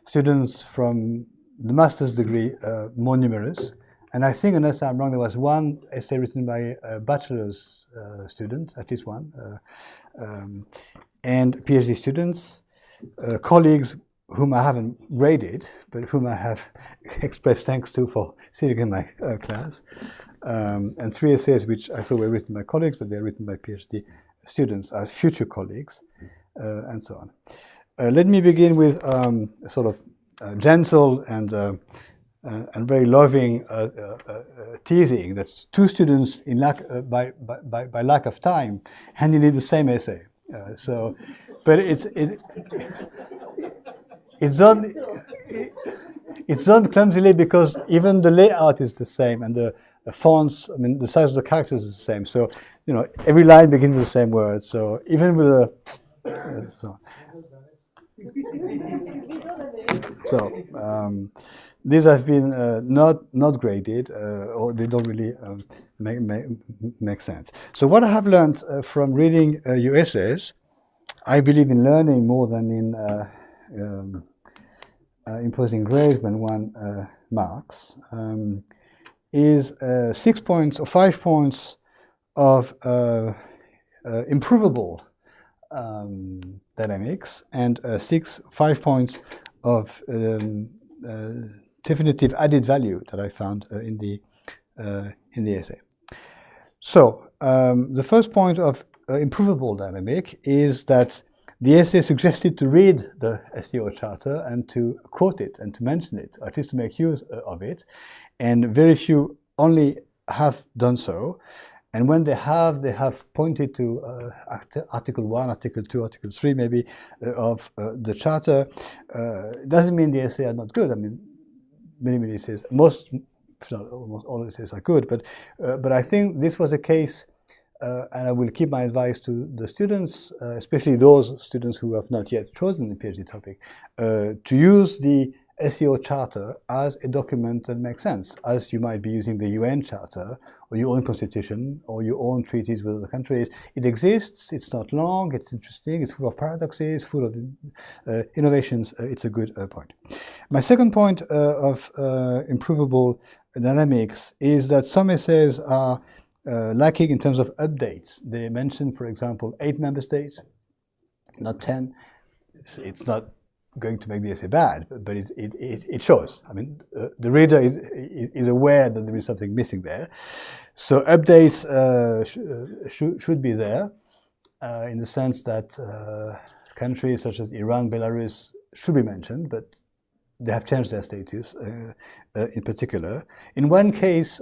students from the master's degree, more numerous. And I think, unless I'm wrong, there was one essay written by a bachelor's student, at least one, and PhD students, colleagues whom I haven't graded, but whom I have expressed thanks to for sitting in my class, and 3 essays which I thought were written by colleagues, but they're written by PhD students as future colleagues, and so on. Let me begin with a sort of gentle and very loving teasing. That's 2 students in by lack of time handing in the same essay. But it's done clumsily because even the layout is the same and the fonts. I mean, the size of the characters is the same. So every line begins with the same word. So even with a these have been not graded, or they don't really make sense. So what I have learned from reading your essays, I believe in learning more than in imposing grades when one marks, is 6 points or 5 points of improvable dynamics and 5 points of definitive added value that I found in the essay. So the first point of improvable dynamic is that the essay suggested to read the STO charter and to quote it and to mention it, or at least to make use of it, and very few only have done so. And when they have pointed to Article 1, Article 2, Article 3 maybe of the Charter. It doesn't mean the essays are not good. I mean, many essays, almost all essays are good, but I think this was a case, and I will keep my advice to the students, especially those students who have not yet chosen the PhD topic, to use the SCO charter as a document that makes sense, as you might be using the UN charter or your own constitution or your own treaties with other countries. It exists, it's not long, it's interesting, it's full of paradoxes, full of innovations. It's a good point. My second point of improvable dynamics is that some essays are lacking in terms of updates. They mention, for example, 8 member states, not 10. It's not going to make the essay bad, but it shows. I mean, the reader is aware that there is something missing there. So updates should be there in the sense that countries such as Iran, Belarus should be mentioned, but they have changed their status in particular. In one case,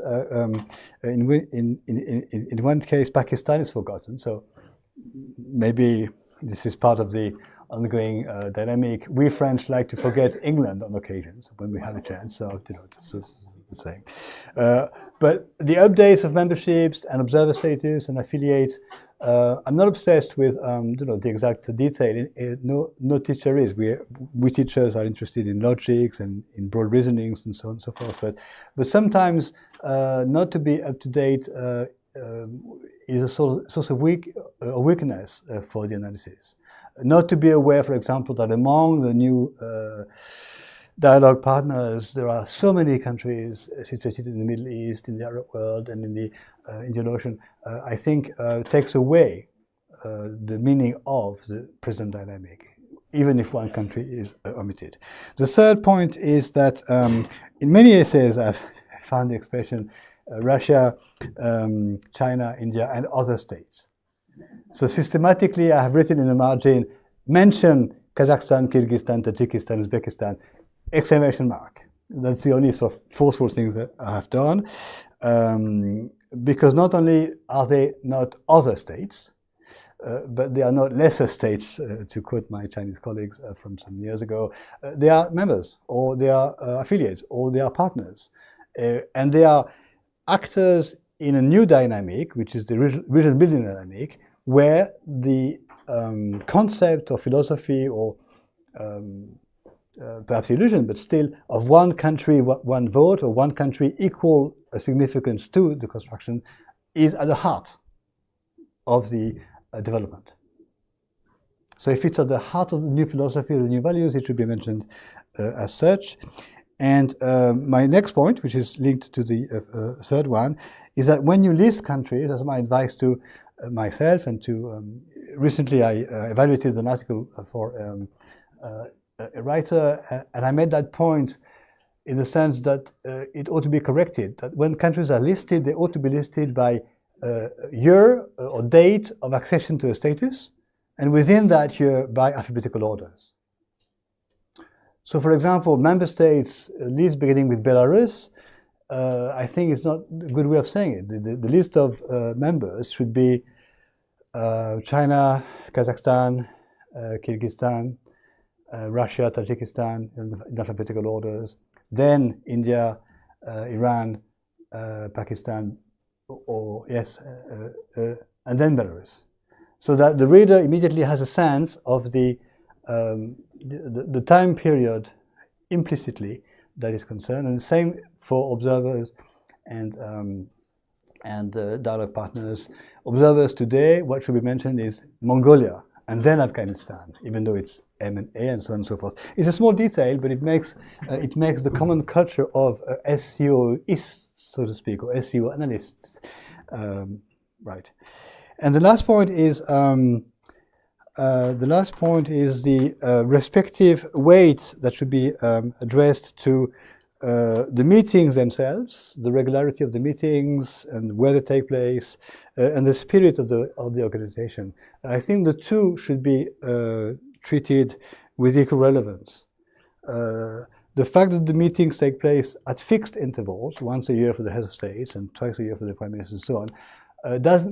in one case, Pakistan is forgotten. So maybe this is part of the ongoing dynamic. We French like to forget England on occasions when we have a chance. So this is the same. But the updates of memberships and observer status and affiliates, I'm not obsessed with the exact detail. No teacher is. We teachers are interested in logics and in broad reasonings and so on and so forth. But sometimes not to be up to date is a source of weakness for the analysis. Not to be aware, for example, that among the new dialogue partners, there are so many countries situated in the Middle East, in the Arab world, and in the Indian Ocean, I think takes away the meaning of the present dynamic, even if one country is omitted. The third point is that in many essays I've found the expression Russia, China, India, and other states. So systematically, I have written in the margin, mention Kazakhstan, Kyrgyzstan, Tajikistan, Uzbekistan, exclamation mark. That's the only sort of forceful things that I have done. Because not only are they not other states, but they are not lesser states, to quote my Chinese colleagues from some years ago. They are members, or they are affiliates, or they are partners. And they are actors in a new dynamic, which is the region building dynamic, where the concept or philosophy or perhaps illusion, but still of one country, one vote, or one country equal significance to the construction is at the heart of the development. So if it's at the heart of the new philosophy, the new values, it should be mentioned as such. And my next point, which is linked to the third one, is that when you list countries, as my advice to myself and to recently I evaluated an article for a writer, and I made that point in the sense that it ought to be corrected, that when countries are listed, they ought to be listed by year or date of accession to a status, and within that year by alphabetical orders. So, for example, member states list beginning with Belarus, I think it's not a good way of saying it. The list of members should be China, Kazakhstan, Kyrgyzstan, Russia, Tajikistan in alphabetical orders, then India, Iran, Pakistan, and then Belarus. So that the reader immediately has a sense of the time period implicitly that is concerned, and the same for observers and dialogue partners. Observers today, what should be mentioned is Mongolia and then Afghanistan, even though it's M and A and so on and so forth. It's a small detail, but it makes the common culture of SCOists, so to speak, or SCO analysts, right. And the last point is the respective weight that should be addressed to the meetings themselves, the regularity of the meetings and where they take place, and the spirit of the organization. I think the two should be treated with equal relevance. The fact that the meetings take place at fixed intervals, once a year for the heads of states and twice a year for the prime minister and so on, does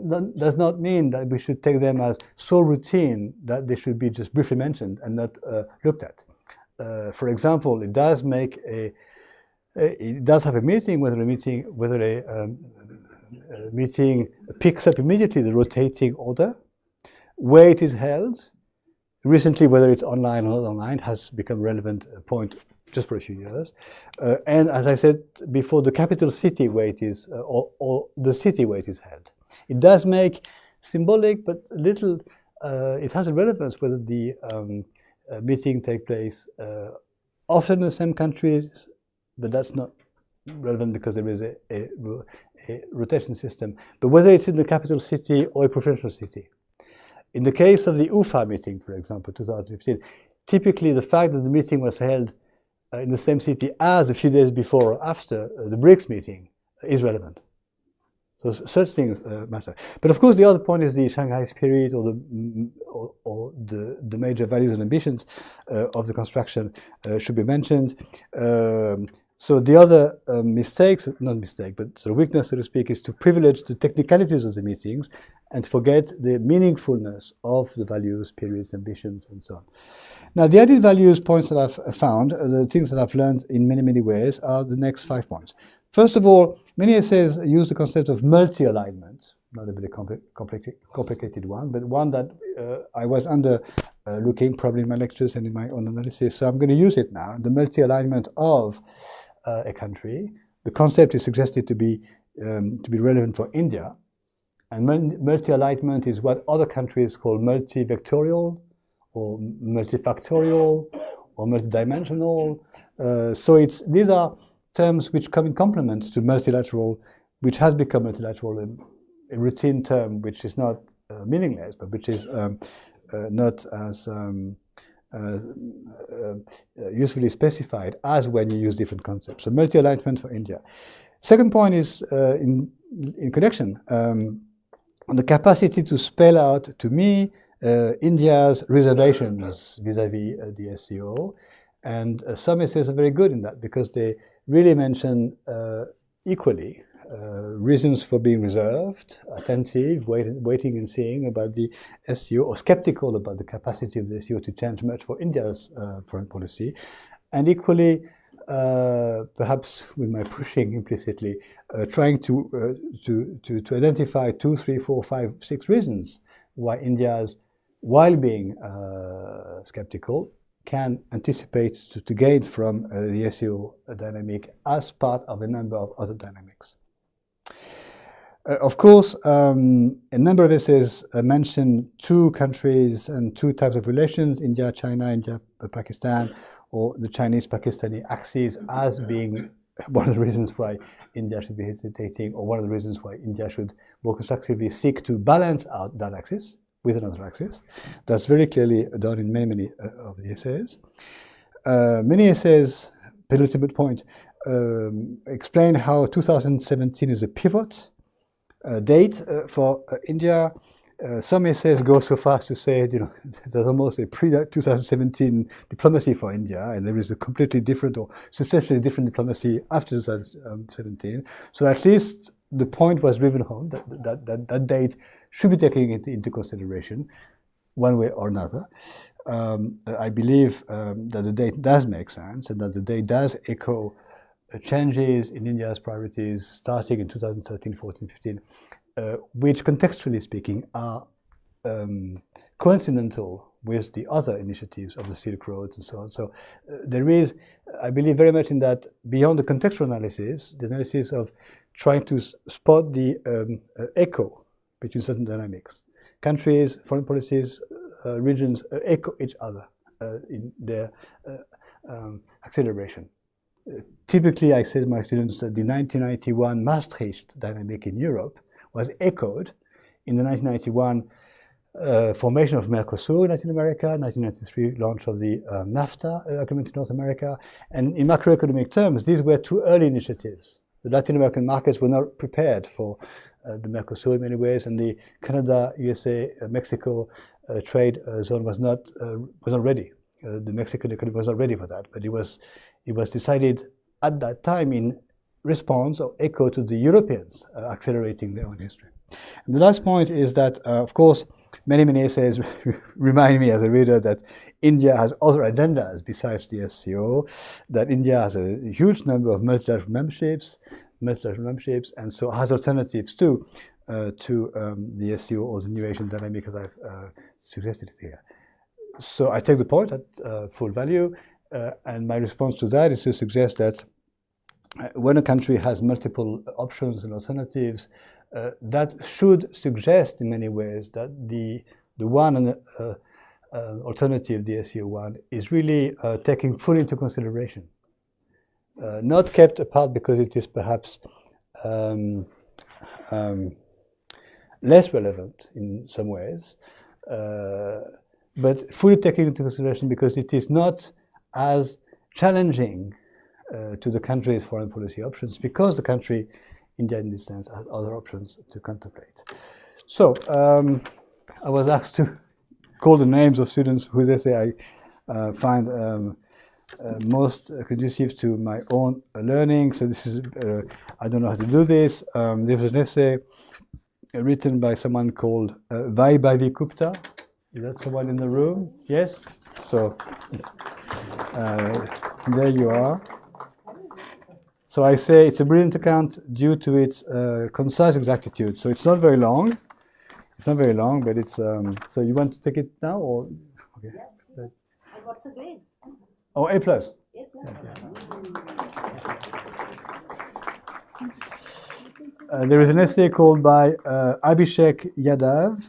not mean that we should take them as so routine that they should be just briefly mentioned and not looked at. For example, it does have a meeting whether a meeting picks up immediately the rotating order, where it is held. Recently, whether it's online or not online has become a relevant point just for a few years. And as I said before, the capital city where it is, or the city where it is held. It does make symbolic, but little, it has a relevance whether the meeting take place often in the same countries, but that's not relevant because there is a rotation system. But whether it's in the capital city or a provincial city. In the case of the UFA meeting, for example, 2015, typically the fact that the meeting was held in the same city as a few days before or after the BRICS meeting is relevant. So such things matter. But of course, the other point is the Shanghai spirit, or the major values and ambitions of the construction should be mentioned. So the other not mistake, but sort of weakness, so to speak, is to privilege the technicalities of the meetings and forget the meaningfulness of the values, periods, ambitions, and so on. Now, the added values points that I've found, the things that I've learned in many, many ways, are the next 5 points. First of all, many essays use the concept of multi-alignment, not a very complicated one, but one that I was looking probably in my lectures and in my own analysis, so I'm going to use it now. The multi-alignment of a country. The concept is suggested to be relevant for India, and multi-alignment is what other countries call multi-vectorial, or multifactorial, or multidimensional. So these are terms which come in complement to multilateral, which has become multilateral, a routine term which is not meaningless, but which is not as usefully specified as when you use different concepts. So multi-alignment for India. Second point is in connection on the capacity to spell out to me India's reservations vis-à-vis the SCO, and some essays are very good in that because they really mention equally reasons for being reserved, attentive, waiting and seeing about the SCO, or skeptical about the capacity of the SCO to change much for India's foreign policy, and equally, perhaps with my pushing implicitly, trying to identify 2, 3, 4, 5, 6 reasons why India's, while being skeptical, can anticipate to gain from the SCO dynamic as part of a number of other dynamics. Of course, a number of essays mention 2 countries and 2 types of relations, India, China, India, Pakistan, or the Chinese-Pakistani axis as being one of the reasons why India should be hesitating, or one of the reasons why India should more constructively seek to balance out that axis with another axis. That's very clearly done in many, many of the essays. Many essays, penultimate point, explain how 2017 is a pivot date for India. Some essays go so far as to say, there's almost a pre-2017 diplomacy for India, and there is a completely different or substantially different diplomacy after 2017. So at least the point was driven home that date should be taken into consideration one way or another. I believe that the date does make sense, and that the date does echo changes in India's priorities starting in 2013, 14, 15, which contextually speaking are coincidental with the other initiatives of the Silk Road and so on. So there is, I believe very much in that, beyond the contextual analysis, the analysis of trying to spot the echo between certain dynamics. Countries, foreign policies, regions echo each other in their acceleration. Typically, I say to my students that the 1991 Maastricht dynamic in Europe was echoed in the 1991 formation of Mercosur in Latin America, 1993 launch of the NAFTA agreement in North America, and in macroeconomic terms, these were 2 early initiatives. The Latin American markets were not prepared for the Mercosur in many ways, and the Canada, USA, Mexico trade zone was not ready. The Mexican economy was not ready for that, but it was decided at that time in response or echo to the Europeans accelerating their own history. And the last point is that, of course, many essays remind me as a reader that India has other agendas besides the SCO, that India has a huge number of multilateral memberships, and so has alternatives too to the SCO or the New Asian dynamic as I've suggested it here. So I take the point at full value, And my response to that is to suggest that when a country has multiple options and alternatives, that should suggest in many ways that the one alternative, the SCO1, is really taken fully into consideration. Not kept apart because it is perhaps less relevant in some ways, but fully taken into consideration because it is not as challenging to the country's foreign policy options, because the country, India in this sense, has other options to contemplate. So I was asked to call the names of students whose essay I find most conducive to my own learning. So this is, I don't know how to do this. There was an essay written by someone called Vaibhavi Gupta. Is that someone in the room? Yes? So there you are. So I say it's a brilliant account due to its concise exactitude. So it's not very long. It's not very long, but it's. So you want to take it now, or? Okay. And what's the grade? Oh, A+. A+. There is an essay called by Abhishek Yadav.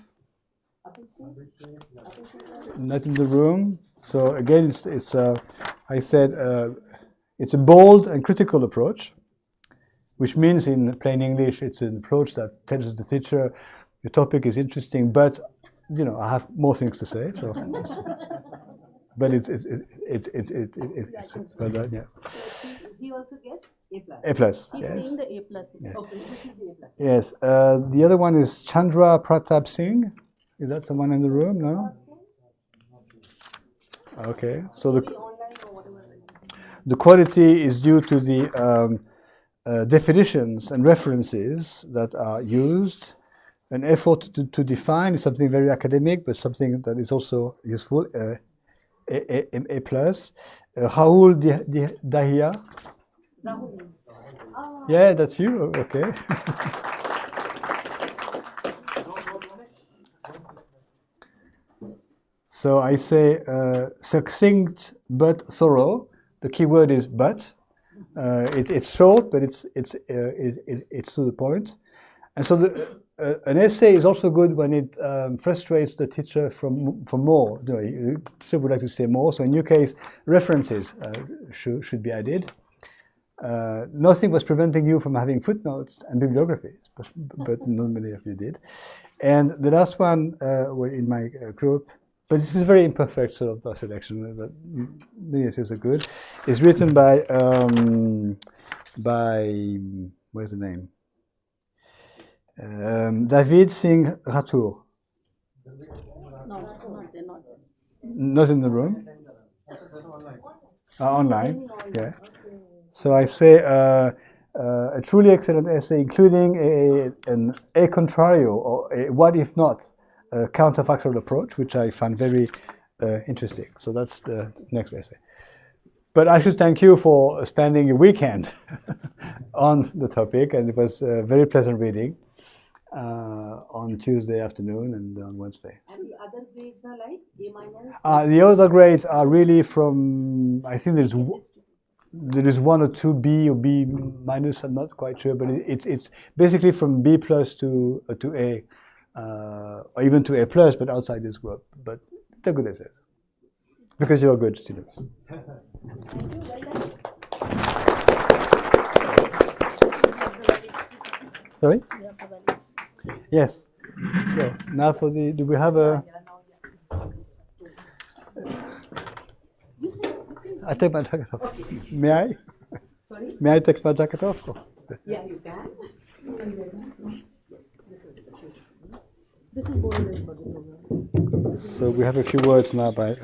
Not in the room. So again, it's I said it's a bold and critical approach, which means in plain English, it's an approach that tells the teacher, your topic is interesting, but you know I have more things to say. So, but it's well done, yes. He also gets A+. A+. He's Yes. saying the A+. Yeah. Okay, this is the A+. Yes. The other one is Chandra Pratap Singh. Is that someone in the room? No. Okay. So the quality is due to the definitions and references that are used. An effort to define is something very academic, but something that is also useful. A+. Rahul Dahiya. Yeah, that's you. Okay. So I say succinct but thorough. The key word is but. It's short, but it's to the point. And so an essay is also good when it frustrates the teacher for more. You know, the teacher would like to say more. So in your case, references should be added. Nothing was preventing you from having footnotes and bibliographies, but not many of you did. And the last one in my group, but this is a very imperfect sort of selection. Many essays are good. It's written by where's the name? David Singh Rathore. No, they're not. Not in the room. Online. Yeah. So I say a truly excellent essay, including an a contrario or a what if not counterfactual approach, which I find very interesting. So that's the next essay. But I should thank you for spending your weekend on the topic, and it was very pleasant reading on Tuesday afternoon and on Wednesday. And the other grades are like A-? The other grades are really from, I think there is 1 or 2 B or B minus, I'm not quite sure, but it's basically from B plus to A, or even to A plus, but outside this group. But they're good essays, because you're good students. Sorry? Yes. So now for the, do we have a? I take my jacket off. May I? Sorry? May I take my jacket off? Yeah, you can. Yes, this is the future. This is more or less for the program. So we have a few words now by.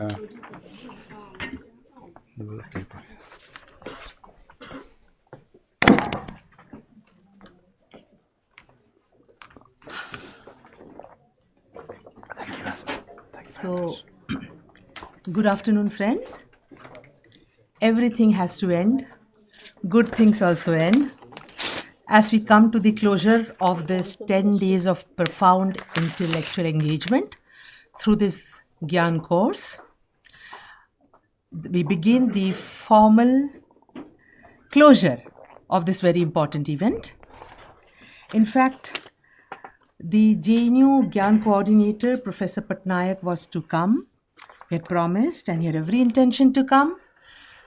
So, good afternoon, friends. Everything has to end. Good things also end. As we come to the closure of this 10 days of profound intellectual engagement through this Gyan course, we begin the formal closure of this very important event. In fact, the JNU Gyan coordinator, Professor Patnaik, was to come. He had promised and he had every intention to come,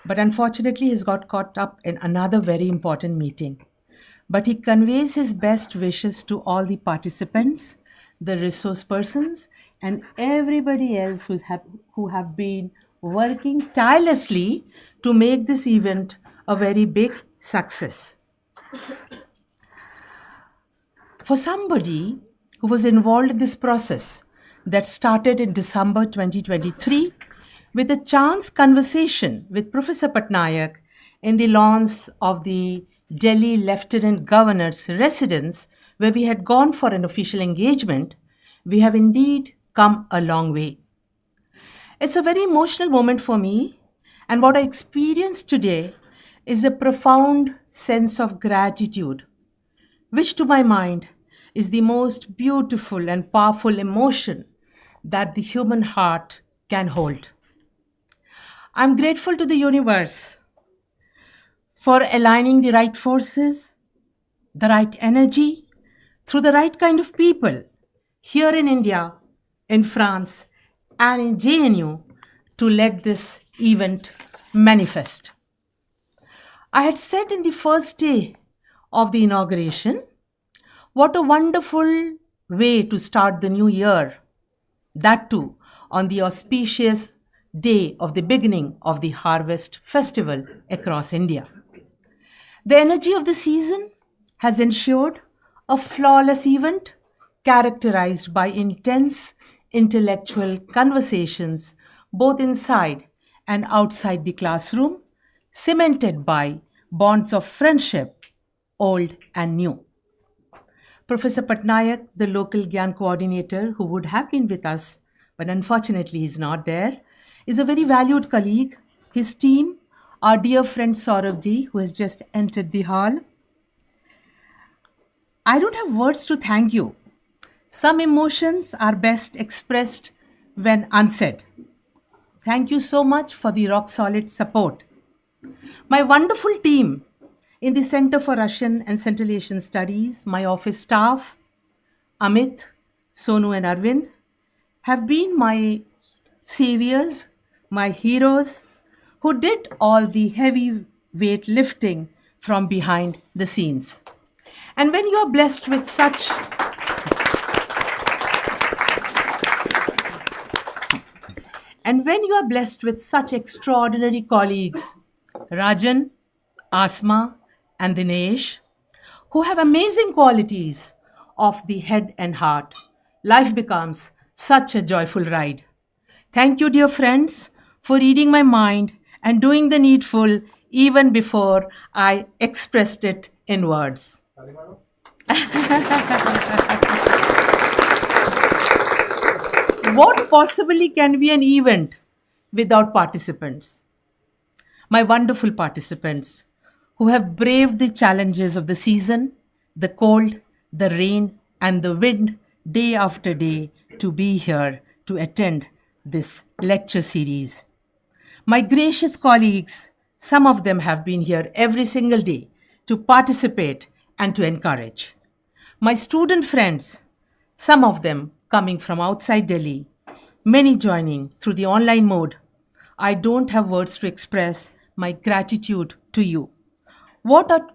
but unfortunately he's got caught up in another very important meeting. But he conveys his best wishes to all the participants, the resource persons, and everybody else who have been working tirelessly to make this event a very big success. For somebody who was involved in this process that started in December 2023 with a chance conversation with Professor Patnaik in the lawns of the Delhi Lieutenant Governor's residence, where we had gone for an official engagement, we have indeed come a long way. It's a very emotional moment for me, and what I experienced today is a profound sense of gratitude, which to my mind is the most beautiful and powerful emotion that the human heart can hold. I'm grateful to the universe for aligning the right forces, the right energy, through the right kind of people here in India, in France, and in JNU to let this event manifest. I had said in the first day of the inauguration, what a wonderful way to start the new year, that too on the auspicious day of the beginning of the harvest festival across India. The energy of the season has ensured a flawless event characterized by intense intellectual conversations both inside and outside the classroom, cemented by bonds of friendship, old and new. Professor Patnaik, the local Gyan coordinator who would have been with us, but unfortunately is not there, is a very valued colleague. His team, our dear friend Saurabh, who has just entered the hall. I don't have words to thank you. Some emotions are best expressed when unsaid. Thank you so much for the rock solid support. My wonderful team in the Center for Russian and Central Asian Studies, my office staff, Amit, Sonu, and Arvind, have been my saviors, my heroes, who did all the heavy weight lifting from behind the scenes. And when you are blessed with such extraordinary colleagues, Rajan, Asma, and Dinesh, who have amazing qualities of the head and heart, life becomes such a joyful ride. Thank you, dear friends, for reading my mind and doing the needful even before I expressed it in words. What possibly can be an event without participants? My wonderful participants who have braved the challenges of the season, the cold, the rain, and the wind day after day to be here to attend this lecture series. My gracious colleagues, some of them have been here every single day to participate and to encourage. My student friends, some of them coming from outside Delhi, many joining through the online mode. I don't have words to express my gratitude to you. What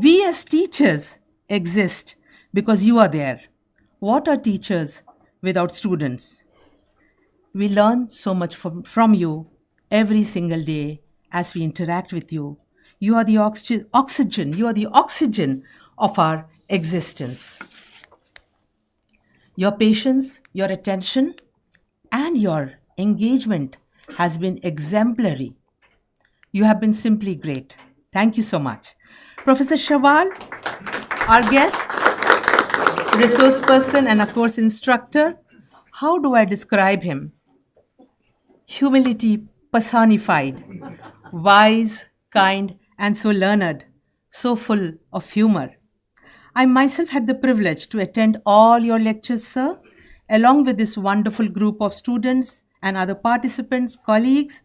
we as teachers exist because you are there. What are teachers without students? We learn so much from you every single day as we interact with you. You are the oxygen. You are the oxygen of our existence. Your patience, your attention, and your engagement has been exemplary. You have been simply great. Thank you so much. Professor Shawal, our guest, resource person and a course instructor, how do I describe him? Humility personified, wise, kind, and so learned, so full of humor. I myself had the privilege to attend all your lectures, sir, along with this wonderful group of students and other participants, colleagues,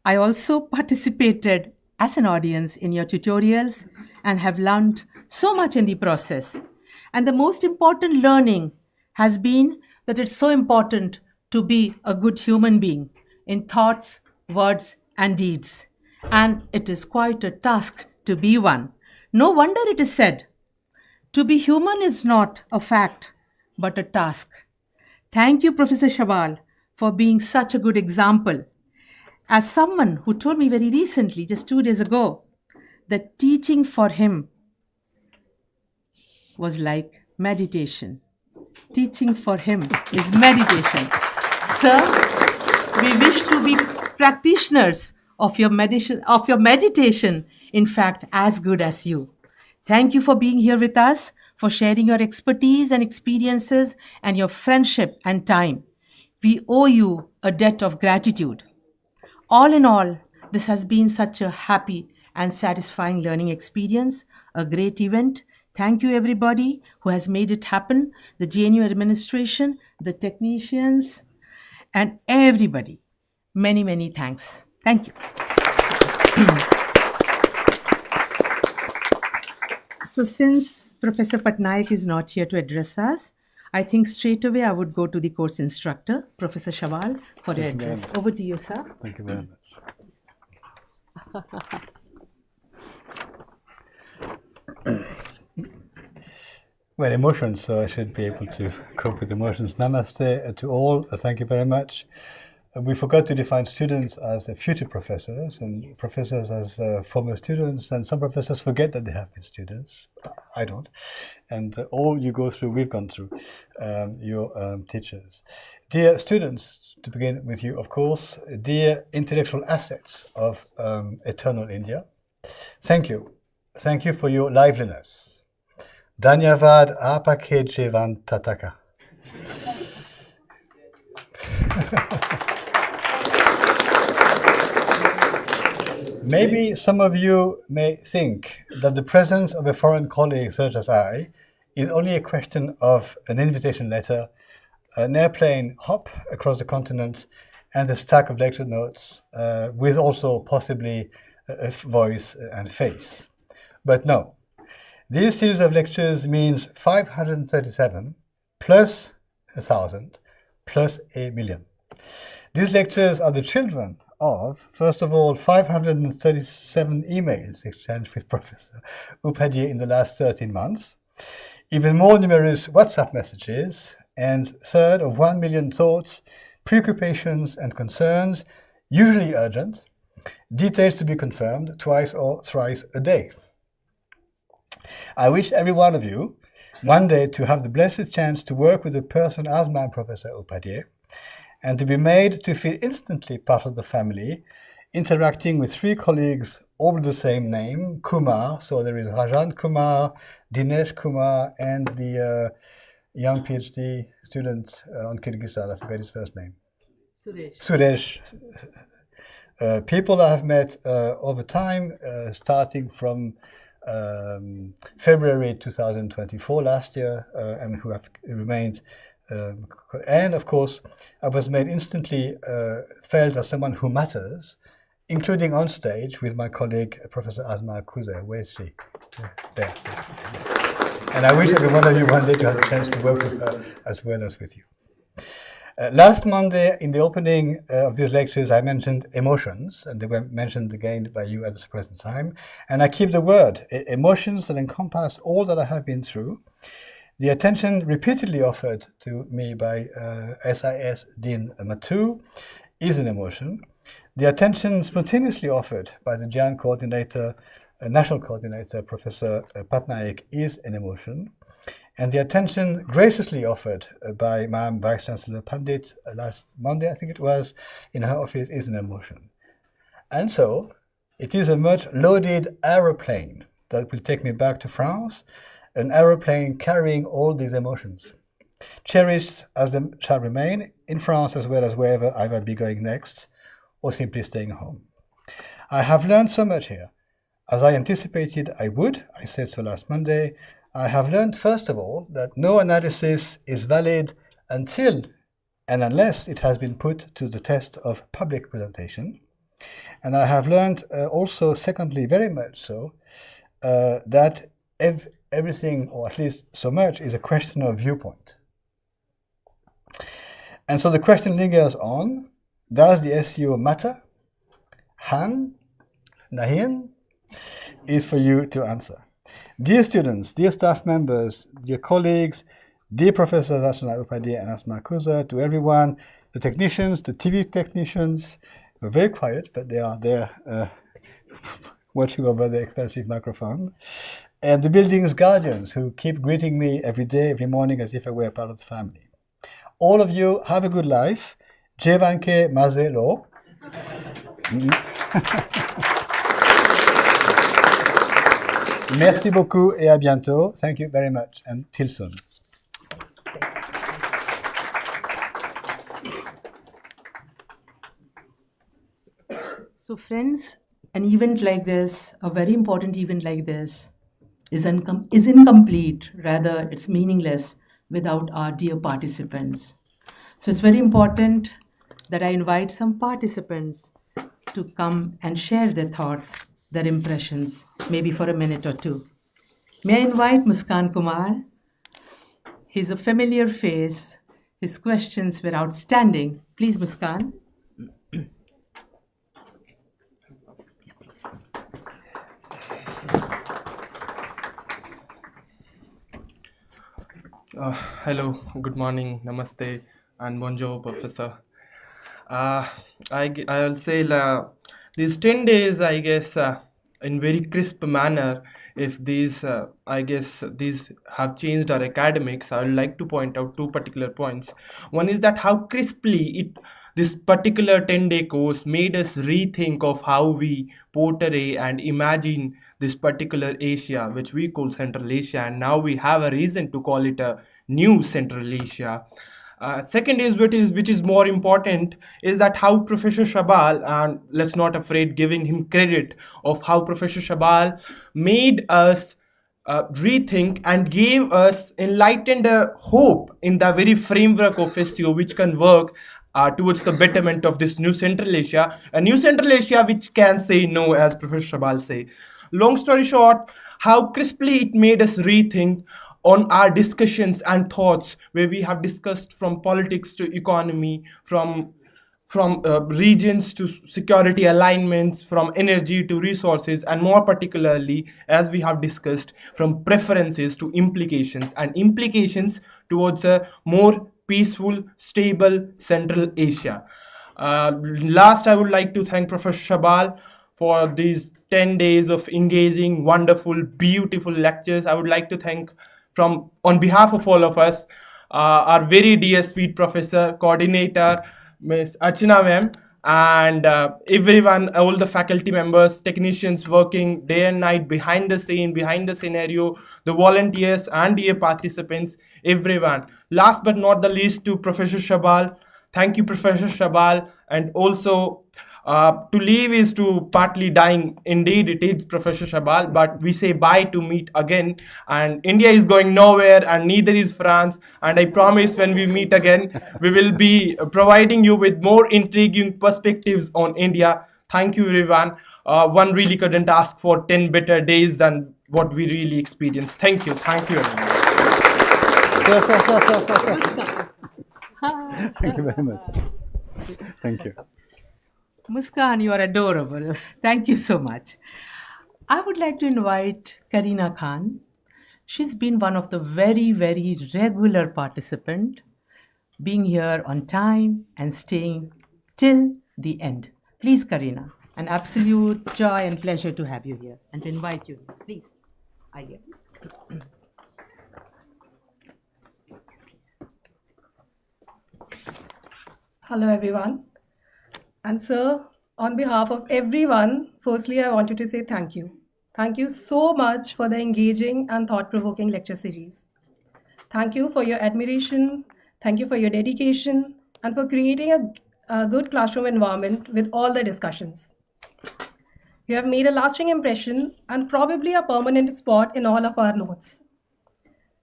I also participated as an audience in your tutorials and have learned so much in the process. And the most important learning has been that it's so important to be a good human being in thoughts, words, and deeds. And it is quite a task to be one. No wonder it is said, to be human is not a fact, but a task. Thank you, Professor Shabal, for being such a good example. As someone who told me very recently, just 2 days ago, that teaching for him was like meditation. Teaching for him is meditation. Sir, we wish to be practitioners of your meditation, in fact, as good as you. Thank you for being here with us, for sharing your expertise and experiences and your friendship and time. We owe you a debt of gratitude. All in all, this has been such a happy and satisfying learning experience, a great event. Thank you, everybody who has made it happen, the GNU administration, the technicians, and everybody. Many, many thanks. Thank you. So since Professor Patnaik is not here to address us, I think straight away I would go to the course instructor, Professor Shabal, for your address. Over to you, sir. Thank you very much. Well, emotions, so I should be able to cope with emotions. Namaste to all. Thank you very much. We forgot to define students as future professors and professors as former students, and some professors forget that they have been students. I don't. And all you go through, we've gone through, your teachers. Dear students, to begin with you, of course, dear intellectual assets of Eternal India, thank you. Thank you for your liveliness. Dhanyavad apake jivan tataka. Maybe some of you may think that the presence of a foreign colleague such as I is only a question of an invitation letter, an airplane hop across the continent, and a stack of lecture notes with also possibly a voice and face. But no, this series of lectures means 537 plus 1,000 plus 1,000,000. These lectures are the children of, first of all, 537 emails exchanged with Professor Upadhyay in the last 13 months, even more numerous WhatsApp messages, and third of 1 million thoughts, preoccupations and concerns, usually urgent, details to be confirmed twice or thrice a day. I wish every one of you one day to have the blessed chance to work with a person as my Professor Upadhyay, and to be made to feel instantly part of the family, interacting with 3 colleagues all with the same name, Kumar. So there is Rajan Kumar, Dinesh Kumar, and the young PhD student on Kyrgyzstan, I forget his first name. Suresh. People I have met over time, starting from February 2024, last year, and who have remained. And of course, I was made instantly felt as someone who matters, including on stage with my colleague, Professor Asma Kuze. Where is she? There. And I wish every one of you one day to have a chance to work with her as well as with you. Last Monday, in the opening of these lectures, I mentioned emotions, and they were mentioned again by you at the present time. And I keep the word, emotions that encompass all that I have been through. The attention repeatedly offered to me by SIS Din Matu is an emotion. The attention spontaneously offered by the JAN coordinator, national coordinator, Professor Patnaik, is an emotion. And the attention graciously offered by Ma'am Vice Chancellor Pandit last Monday, I think it was, in her office is an emotion. And so, it is a much loaded aeroplane that will take me back to France, an aeroplane carrying all these emotions, cherished as they shall remain in France as well as wherever I might be going next, or simply staying home. I have learned so much here. As I anticipated I would, I said so last Monday, I have learned first of all that no analysis is valid until and unless it has been put to the test of public presentation. And I have learned also, secondly, very much so, that everything, or at least so much, is a question of viewpoint. And so the question lingers on, does the SEO matter? Han, Nahin, is for you to answer. Dear students, dear staff members, dear colleagues, dear Professors Ashna Upadhyay and Asma Kuza, to everyone, the technicians, the TV technicians, who are very quiet, but they are there watching over the expensive microphone, and the building's guardians who keep greeting me every day, every morning, as if I were a part of the family. All of you, have a good life. Jevanke Mazelo. Merci beaucoup et à bientôt. Thank you very much and till soon. So friends, an event like this, a very important event like this, is incomplete, rather it's meaningless without our dear participants. So it's very important that I invite some participants to come and share their thoughts, their impressions, maybe for a minute or two. May I invite Muskan Kumar? He's a familiar face. His questions were outstanding. Please, Muskan. Hello, good morning, namaste, and bonjour, Professor. I'll say these 10 days, I guess, in very crisp manner, if these, I guess, these have changed our academics, I would like to point out two particular points. One is that how crisply this particular 10-day course made us rethink of how we portray and imagine this particular Asia, which we call Central Asia, and now we have a reason to call it a new Central Asia. Second is which is more important is that how Professor Shabal, and let's not afraid giving him credit of how Professor Shabal made us rethink and gave us enlightened hope in the very framework of SEO which can work towards the betterment of this new Central Asia, a new Central Asia which can say no, as Professor Shabal say. Long story short, how crisply it made us rethink on our discussions and thoughts, where we have discussed from politics to economy, from regions to security alignments, from energy to resources, and more particularly, as we have discussed, from preferences to implications, and implications towards a more peaceful, stable Central Asia. Last, I would like to thank Professor Shabal for these 10 days of engaging, wonderful, beautiful lectures. I would like to thank on behalf of all of us, our very dear sweet professor, coordinator, Ms. Archana ma'am, and everyone, all the faculty members, technicians working day and night behind the scene, behind the scenario, the volunteers and dear participants, everyone. Last but not the least, to Professor Shabal. Thank you, Professor Shabal. And also, to leave is to partly dying. Indeed, it is Professor Shabal, but we say bye to meet again. And India is going nowhere, and neither is France. And I promise when we meet again, we will be providing you with more intriguing perspectives on India. Thank you, everyone. One really couldn't ask for 10 better days than what we really experienced. Thank you. Thank you, everyone. Thank you very much. Thank you. Muskan, you are adorable. Thank you so much. I would like to invite Karina Khan. She's been one of the very, very regular participant, being here on time and staying till the end. Please, Karina, an absolute joy and pleasure to have you here and to invite you. Please, I get. Hello, everyone. And sir, on behalf of everyone, firstly, I wanted to say thank you. Thank you so much for the engaging and thought-provoking lecture series. Thank you for your admiration. Thank you for your dedication and for creating a good classroom environment with all the discussions. You have made a lasting impression and probably a permanent spot in all of our notes.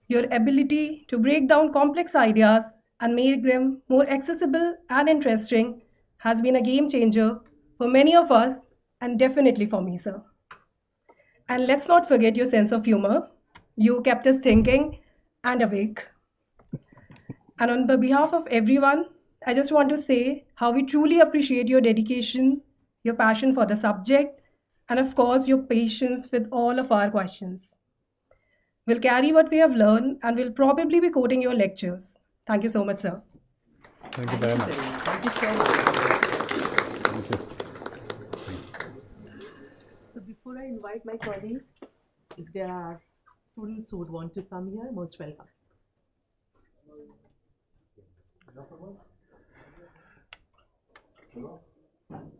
Your ability to break down complex ideas and make them more accessible and interesting has been a game changer for many of us and definitely for me, sir. And let's not forget your sense of humor. You kept us thinking and awake. And on the behalf of everyone, I just want to say how we truly appreciate your dedication, your passion for the subject, and of course, your patience with all of our questions. We'll carry what we have learned and we'll probably be quoting your lectures. Thank you so much, sir. Thank you very much. Thank you so much. Thank you. So before I invite my colleague, if there are students who would want to come here, most welcome.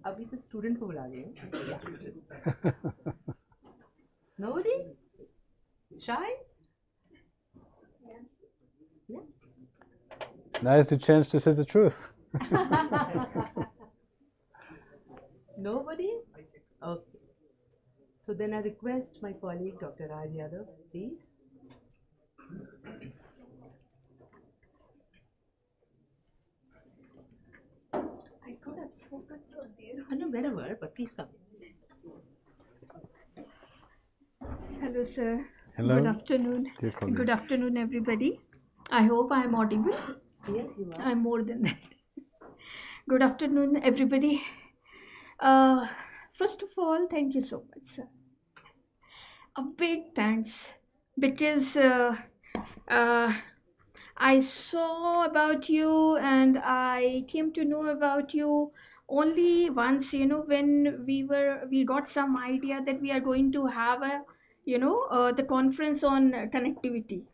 अभी तो student को बुला रही हूँ. Nobody? Shy? Yeah. Now is the chance to say the truth. Nobody? Okay. So then I request my colleague Dr. Raj Yadav, please. I could have spoken from there. I know wherever, but please come. Hello, sir. Hello. Good afternoon. Dear colleague. Good afternoon, everybody. I hope I am audible. Yes, you are. I'm more than that. Good afternoon, everybody. First of all, thank you so much, sir. A big thanks because I saw about you and I came to know about you only once, when we got some idea that we are going to have the conference on connectivity.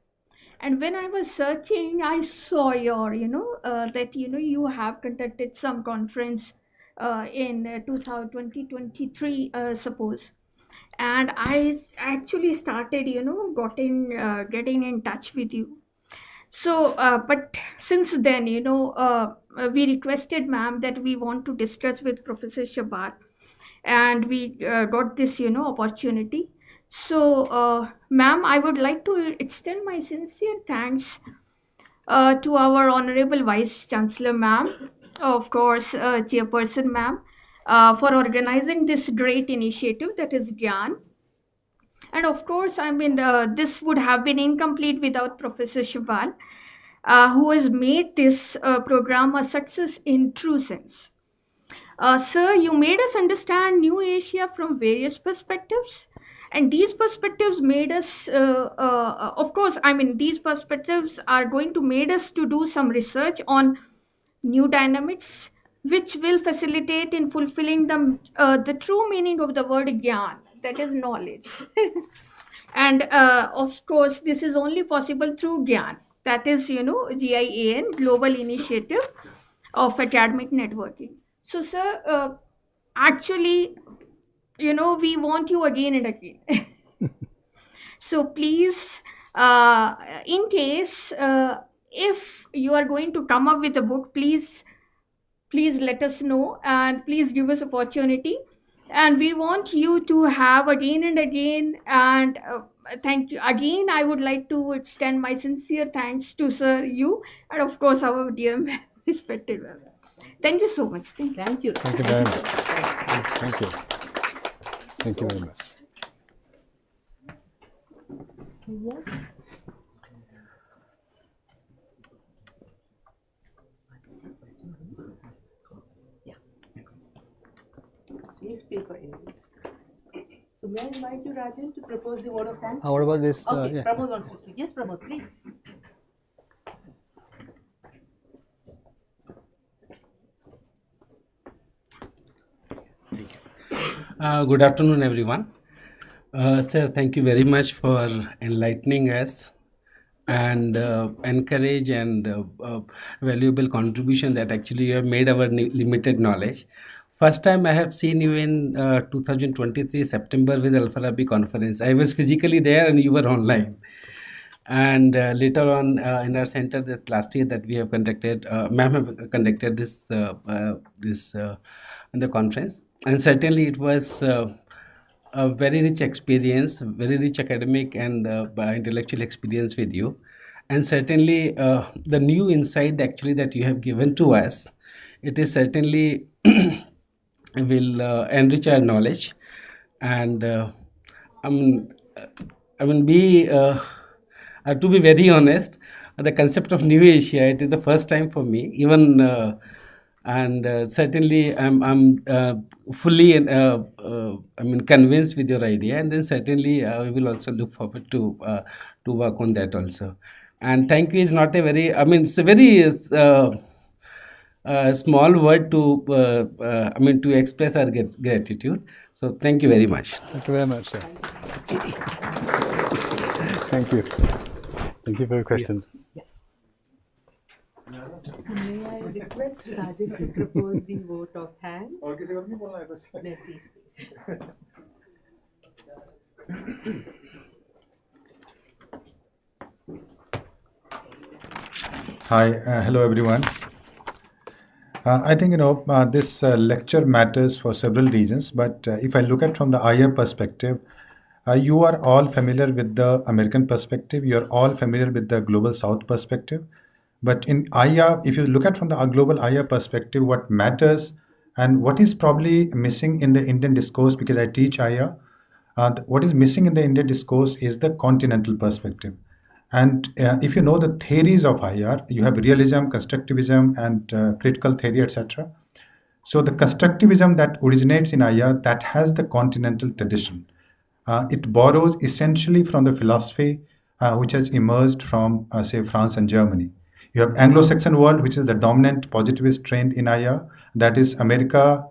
And when I was searching, I saw your, that, you have conducted some conference in 2023, suppose. And I actually started, getting in touch with you. So, but since then, we requested ma'am that we want to discuss with Professor Shabar. And we got this, opportunity. So, ma'am, I would like to extend my sincere thanks to our Honorable Vice Chancellor, ma'am, of course, Chairperson, ma'am, for organizing this great initiative that is GYAN. And of course, this would have been incomplete without Professor Shabal, who has made this program a success in true sense. Sir, you made us understand New Asia from various perspectives. And these perspectives made us, of course, these perspectives are going to made us to do some research on new dynamics, which will facilitate in fulfilling the true meaning of the word Gyan, that is knowledge. And of course, this is only possible through GYAN, that is, GIAN, Global Initiative of Academic Networking. So, sir, actually, we want you again and again. So please, in case, if you are going to come up with a book, please let us know and please give us opportunity. And we want you to have again and again. And thank you again. I would like to extend my sincere thanks to sir, you, and of course our dear respected member. Thank you so much. Thank you. Thank you very much. Thank you. Thank you very much. So, yes. Yeah. So, yes, paper anyways. So may I invite you, Rajan, to propose the word of thanks? What about this? Okay, Yeah. Pramod wants to speak. Yes, Pramod, please. Good afternoon, everyone. Sir, thank you very much for enlightening us and encourage and valuable contribution that actually you have made our limited knowledge. First time I have seen you in 2023 September with Al Farabi conference. I was physically there and you were online. And later on in our center that last year that we have conducted, ma'am have conducted this in the conference, and certainly it was a very rich experience, very rich academic and intellectual experience with you, and certainly the new insight actually that you have given to us, it is certainly will enrich our knowledge. And I mean, to be very honest, the concept of New Asia, it is the first time for me. Even and certainly I'm fully convinced with your idea, and then certainly we will also look forward to work on that also. And thank you is not a very, it's a very small word to express our gratitude. So thank you very much. Thank you very much, sir. Thank you. Thank you for your questions. So may I request Rajiv to propose the vote of thanks? और किसी को नहीं बोलना है कुछ? No, please. Hi, hello everyone. I think this lecture matters for several reasons, but if I look at from the IR perspective, you are all familiar with the American perspective, you are all familiar with the Global South perspective. But in IR, if you look at from the global IR perspective, what matters and what is probably missing in the Indian discourse, because I teach IR, what is missing in the Indian discourse is the continental perspective. And if you know the theories of IR, you have realism, constructivism, and critical theory, etc. So the constructivism that originates in IR, that has the continental tradition. It borrows essentially from the philosophy which has emerged from, say, France and Germany. You have Anglo-Saxon world, which is the dominant positivist trend in IR, that is America,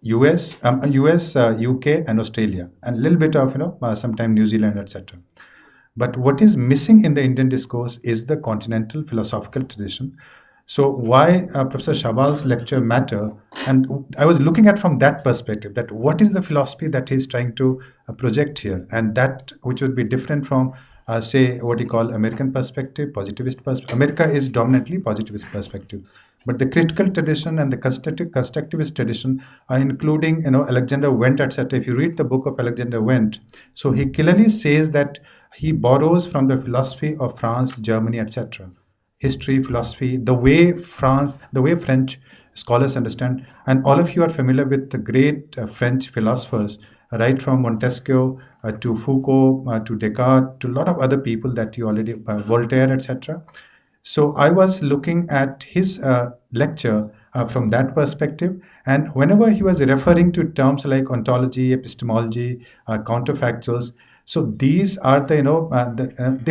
US, UK, and Australia, and a little bit of sometime New Zealand, etc. But what is missing in the Indian discourse is the continental philosophical tradition. So why Professor Shabal's lecture matter? And I was looking at from that perspective, that what is the philosophy that he's trying to project here, and that which would be different from say what he call American perspective, positivist perspective. America is dominantly positivist perspective, but the critical tradition and the constructivist tradition are including Alexander Wendt, etc. If you read the book of Alexander Wendt, so he clearly says that he borrows from the philosophy of France, Germany, etc. History, philosophy, the way French scholars understand, and all of you are familiar with the great French philosophers, right from Montesquieu to Foucault to Descartes to a lot of other people that you already, Voltaire, etc. So I was looking at his lecture from that perspective, and whenever he was referring to terms like ontology, epistemology, counterfactuals, so these are they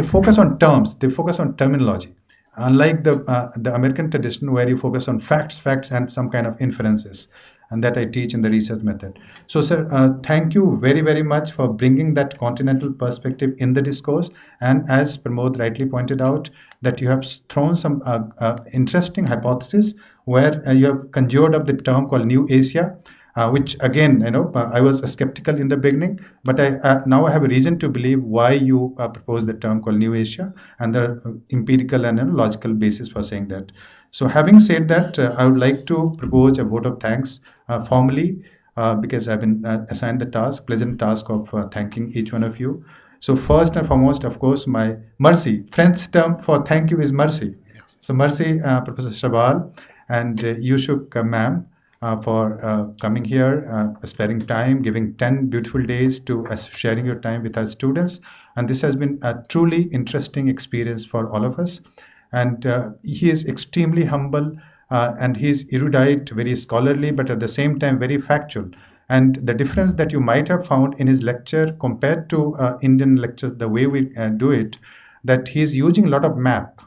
focus on terms, they focus on terminology. Unlike the American tradition where you focus on facts, and some kind of inferences, and that I teach in the research method. So, sir, thank you very, very much for bringing that continental perspective in the discourse. And as Pramod rightly pointed out, that you have thrown some interesting hypothesis where you have conjured up the term called New Asia, which again, I was skeptical in the beginning, but now I have a reason to believe why you propose the term called New Asia, and the empirical and logical basis for saying that. So having said that, I would like to propose a vote of thanks formally, because I've been assigned the pleasant task of thanking each one of you. So first and foremost, of course, my mercy. French term for thank you is mercy. Yes. So mercy, Professor Shabal and Yushuk ma'am, for coming here, sparing time, giving 10 beautiful days to sharing your time with our students. And this has been a truly interesting experience for all of us. And he is extremely humble, and he is erudite, very scholarly, but at the same time very factual. And the difference that you might have found in his lecture compared to Indian lectures, the way we do it, that he is using a lot of map.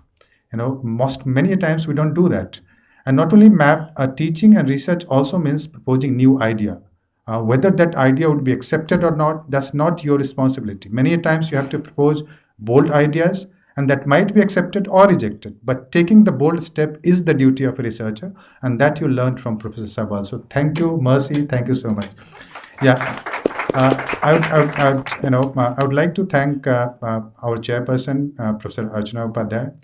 Many times we don't do that. And not only map, teaching and research also means proposing new idea. Whether that idea would be accepted or not, that's not your responsibility. Many times you have to propose bold ideas, and that might be accepted or rejected. But taking the bold step is the duty of a researcher, and that you learned from Professor Sabal. So thank you, Mercy. Thank you so much. Yeah, I would like to thank our chairperson, Professor Archana Upadhyay.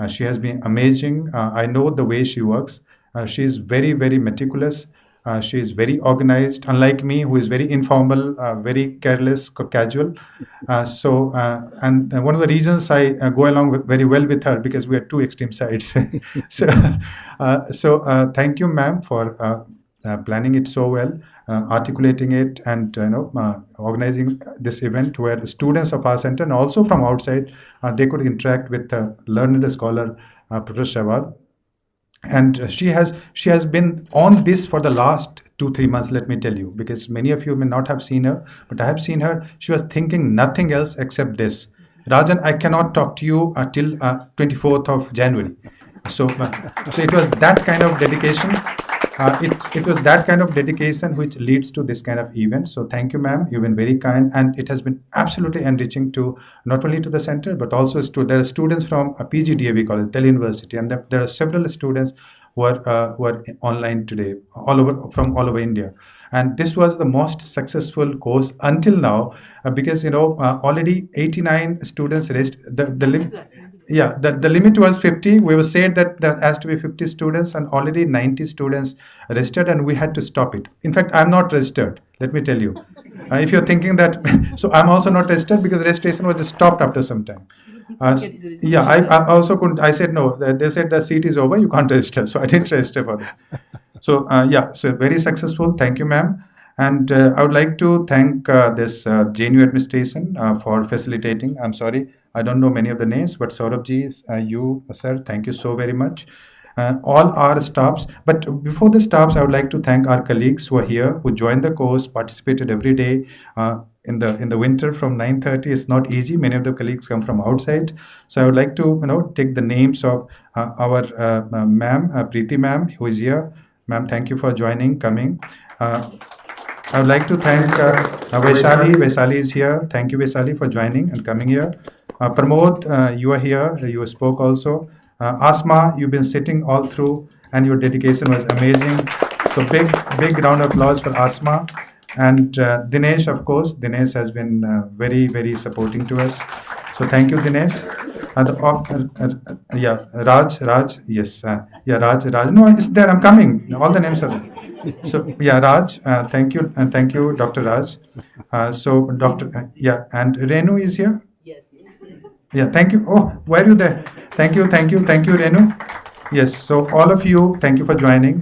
She has been amazing. I know the way she works. She is very, very meticulous. She is very organized, unlike me, who is very informal, very careless, casual. And one of the reasons I go along very well with her, because we are two extreme sides. So thank you, ma'am, for planning it so well, articulating it, and organizing this event where students of our center and also from outside they could interact with the learned scholar Professor Shawal. And she has been on this for the last 2-3 months, let me tell you, because many of you may not have seen her, but I have seen her. She was thinking nothing else except this: Rajan, I cannot talk to you until 24th of January. So it was that kind of dedication. It was that kind of dedication which leads to this kind of event. So thank you, ma'am. You've been very kind, and it has been absolutely enriching to not only to the center but also there are students from PGDA, we call it Delhi University, and there are several students who are online today, from all over India. And this was the most successful course until now, because already 89 students registered. The limit was 50. We were said that there has to be 50 students, and already 90 students registered, and we had to stop it. In fact, I'm not registered, let me tell you. If you're thinking that, so I'm also not registered because registration was stopped after some time. I also couldn't. I said no. They said the seat is over. You can't register. So I didn't register for that. So so very successful. Thank you, ma'am. And I would like to thank this JNU administration for facilitating. I'm sorry, I don't know many of the names, but Saurabh you, sir, thank you so very much. All our staffs. But before the staffs, I would like to thank our colleagues who are here, who joined the course, participated every day. In the winter from 9:30, it's not easy. Many of the colleagues come from outside. So I would like to take the names of our ma'am, Preeti ma'am, who is here. Ma'am, thank you for coming. I would like to thank Vaishali. Vaishali is here. Thank you, Vaishali, for joining and coming here. Pramod, you are here. You spoke also. Asma, you've been sitting all through, and your dedication was amazing. So big round of applause for Asma. And Dinesh, of course. Dinesh has been very, very supporting to us. So thank you, Dinesh. Raj, yes. Raj. No, it's there. I'm coming. All the names are there. So Raj, thank you, and thank you, Dr. Raj. So Dr. And Renu is here. Yes. Yeah, thank you. Oh, why are you there? Thank you, Renu. Yes. So all of you, thank you for joining.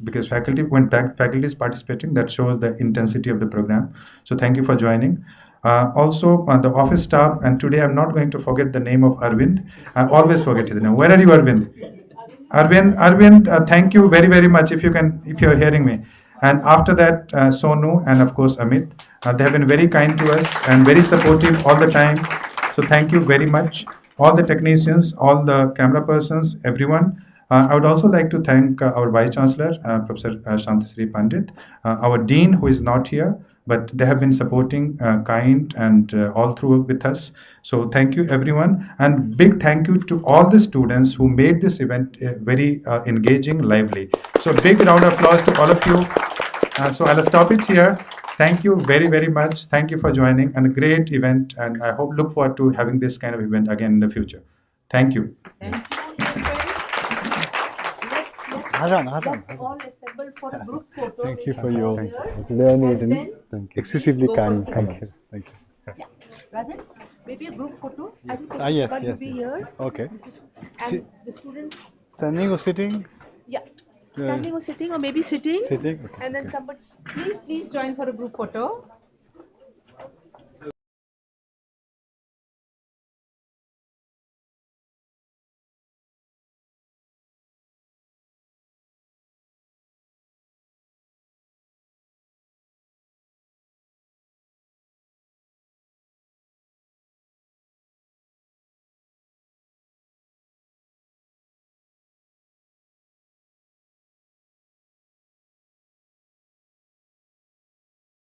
Because when faculty is participating, that shows the intensity of the program. So thank you for joining. Also, the office staff, and today I'm not going to forget the name of Arvind. I always forget his name. Where are you, Arvind? Arvind, thank you very, very much if you're hearing me. And after that, Sonu and of course Amit, they have been very kind to us and very supportive all the time. So thank you very much. All the technicians, all the camera persons, everyone. I would also like to thank our Vice Chancellor, Professor Shantasri Pandit, our Dean, who is not here, but they have been supporting kind and all through with us. So thank you, everyone. And big thank you to all the students who made this event very engaging, lively. So big round of applause to all of you. So I'll stop it here. Thank you very, very much. Thank you for joining, and a great event. And I look forward to having this kind of event again in the future. Thank you. Thank you. Let's all assemble for a group photo. Thank you for your learning and excessively kind. Thank you. Yeah. Rajan, maybe a group photo. I think Yes. be here. Okay. And the students. Standing or sitting? Yeah. Standing or sitting, or maybe sitting. Sitting. Okay. And then somebody, please join for a group photo.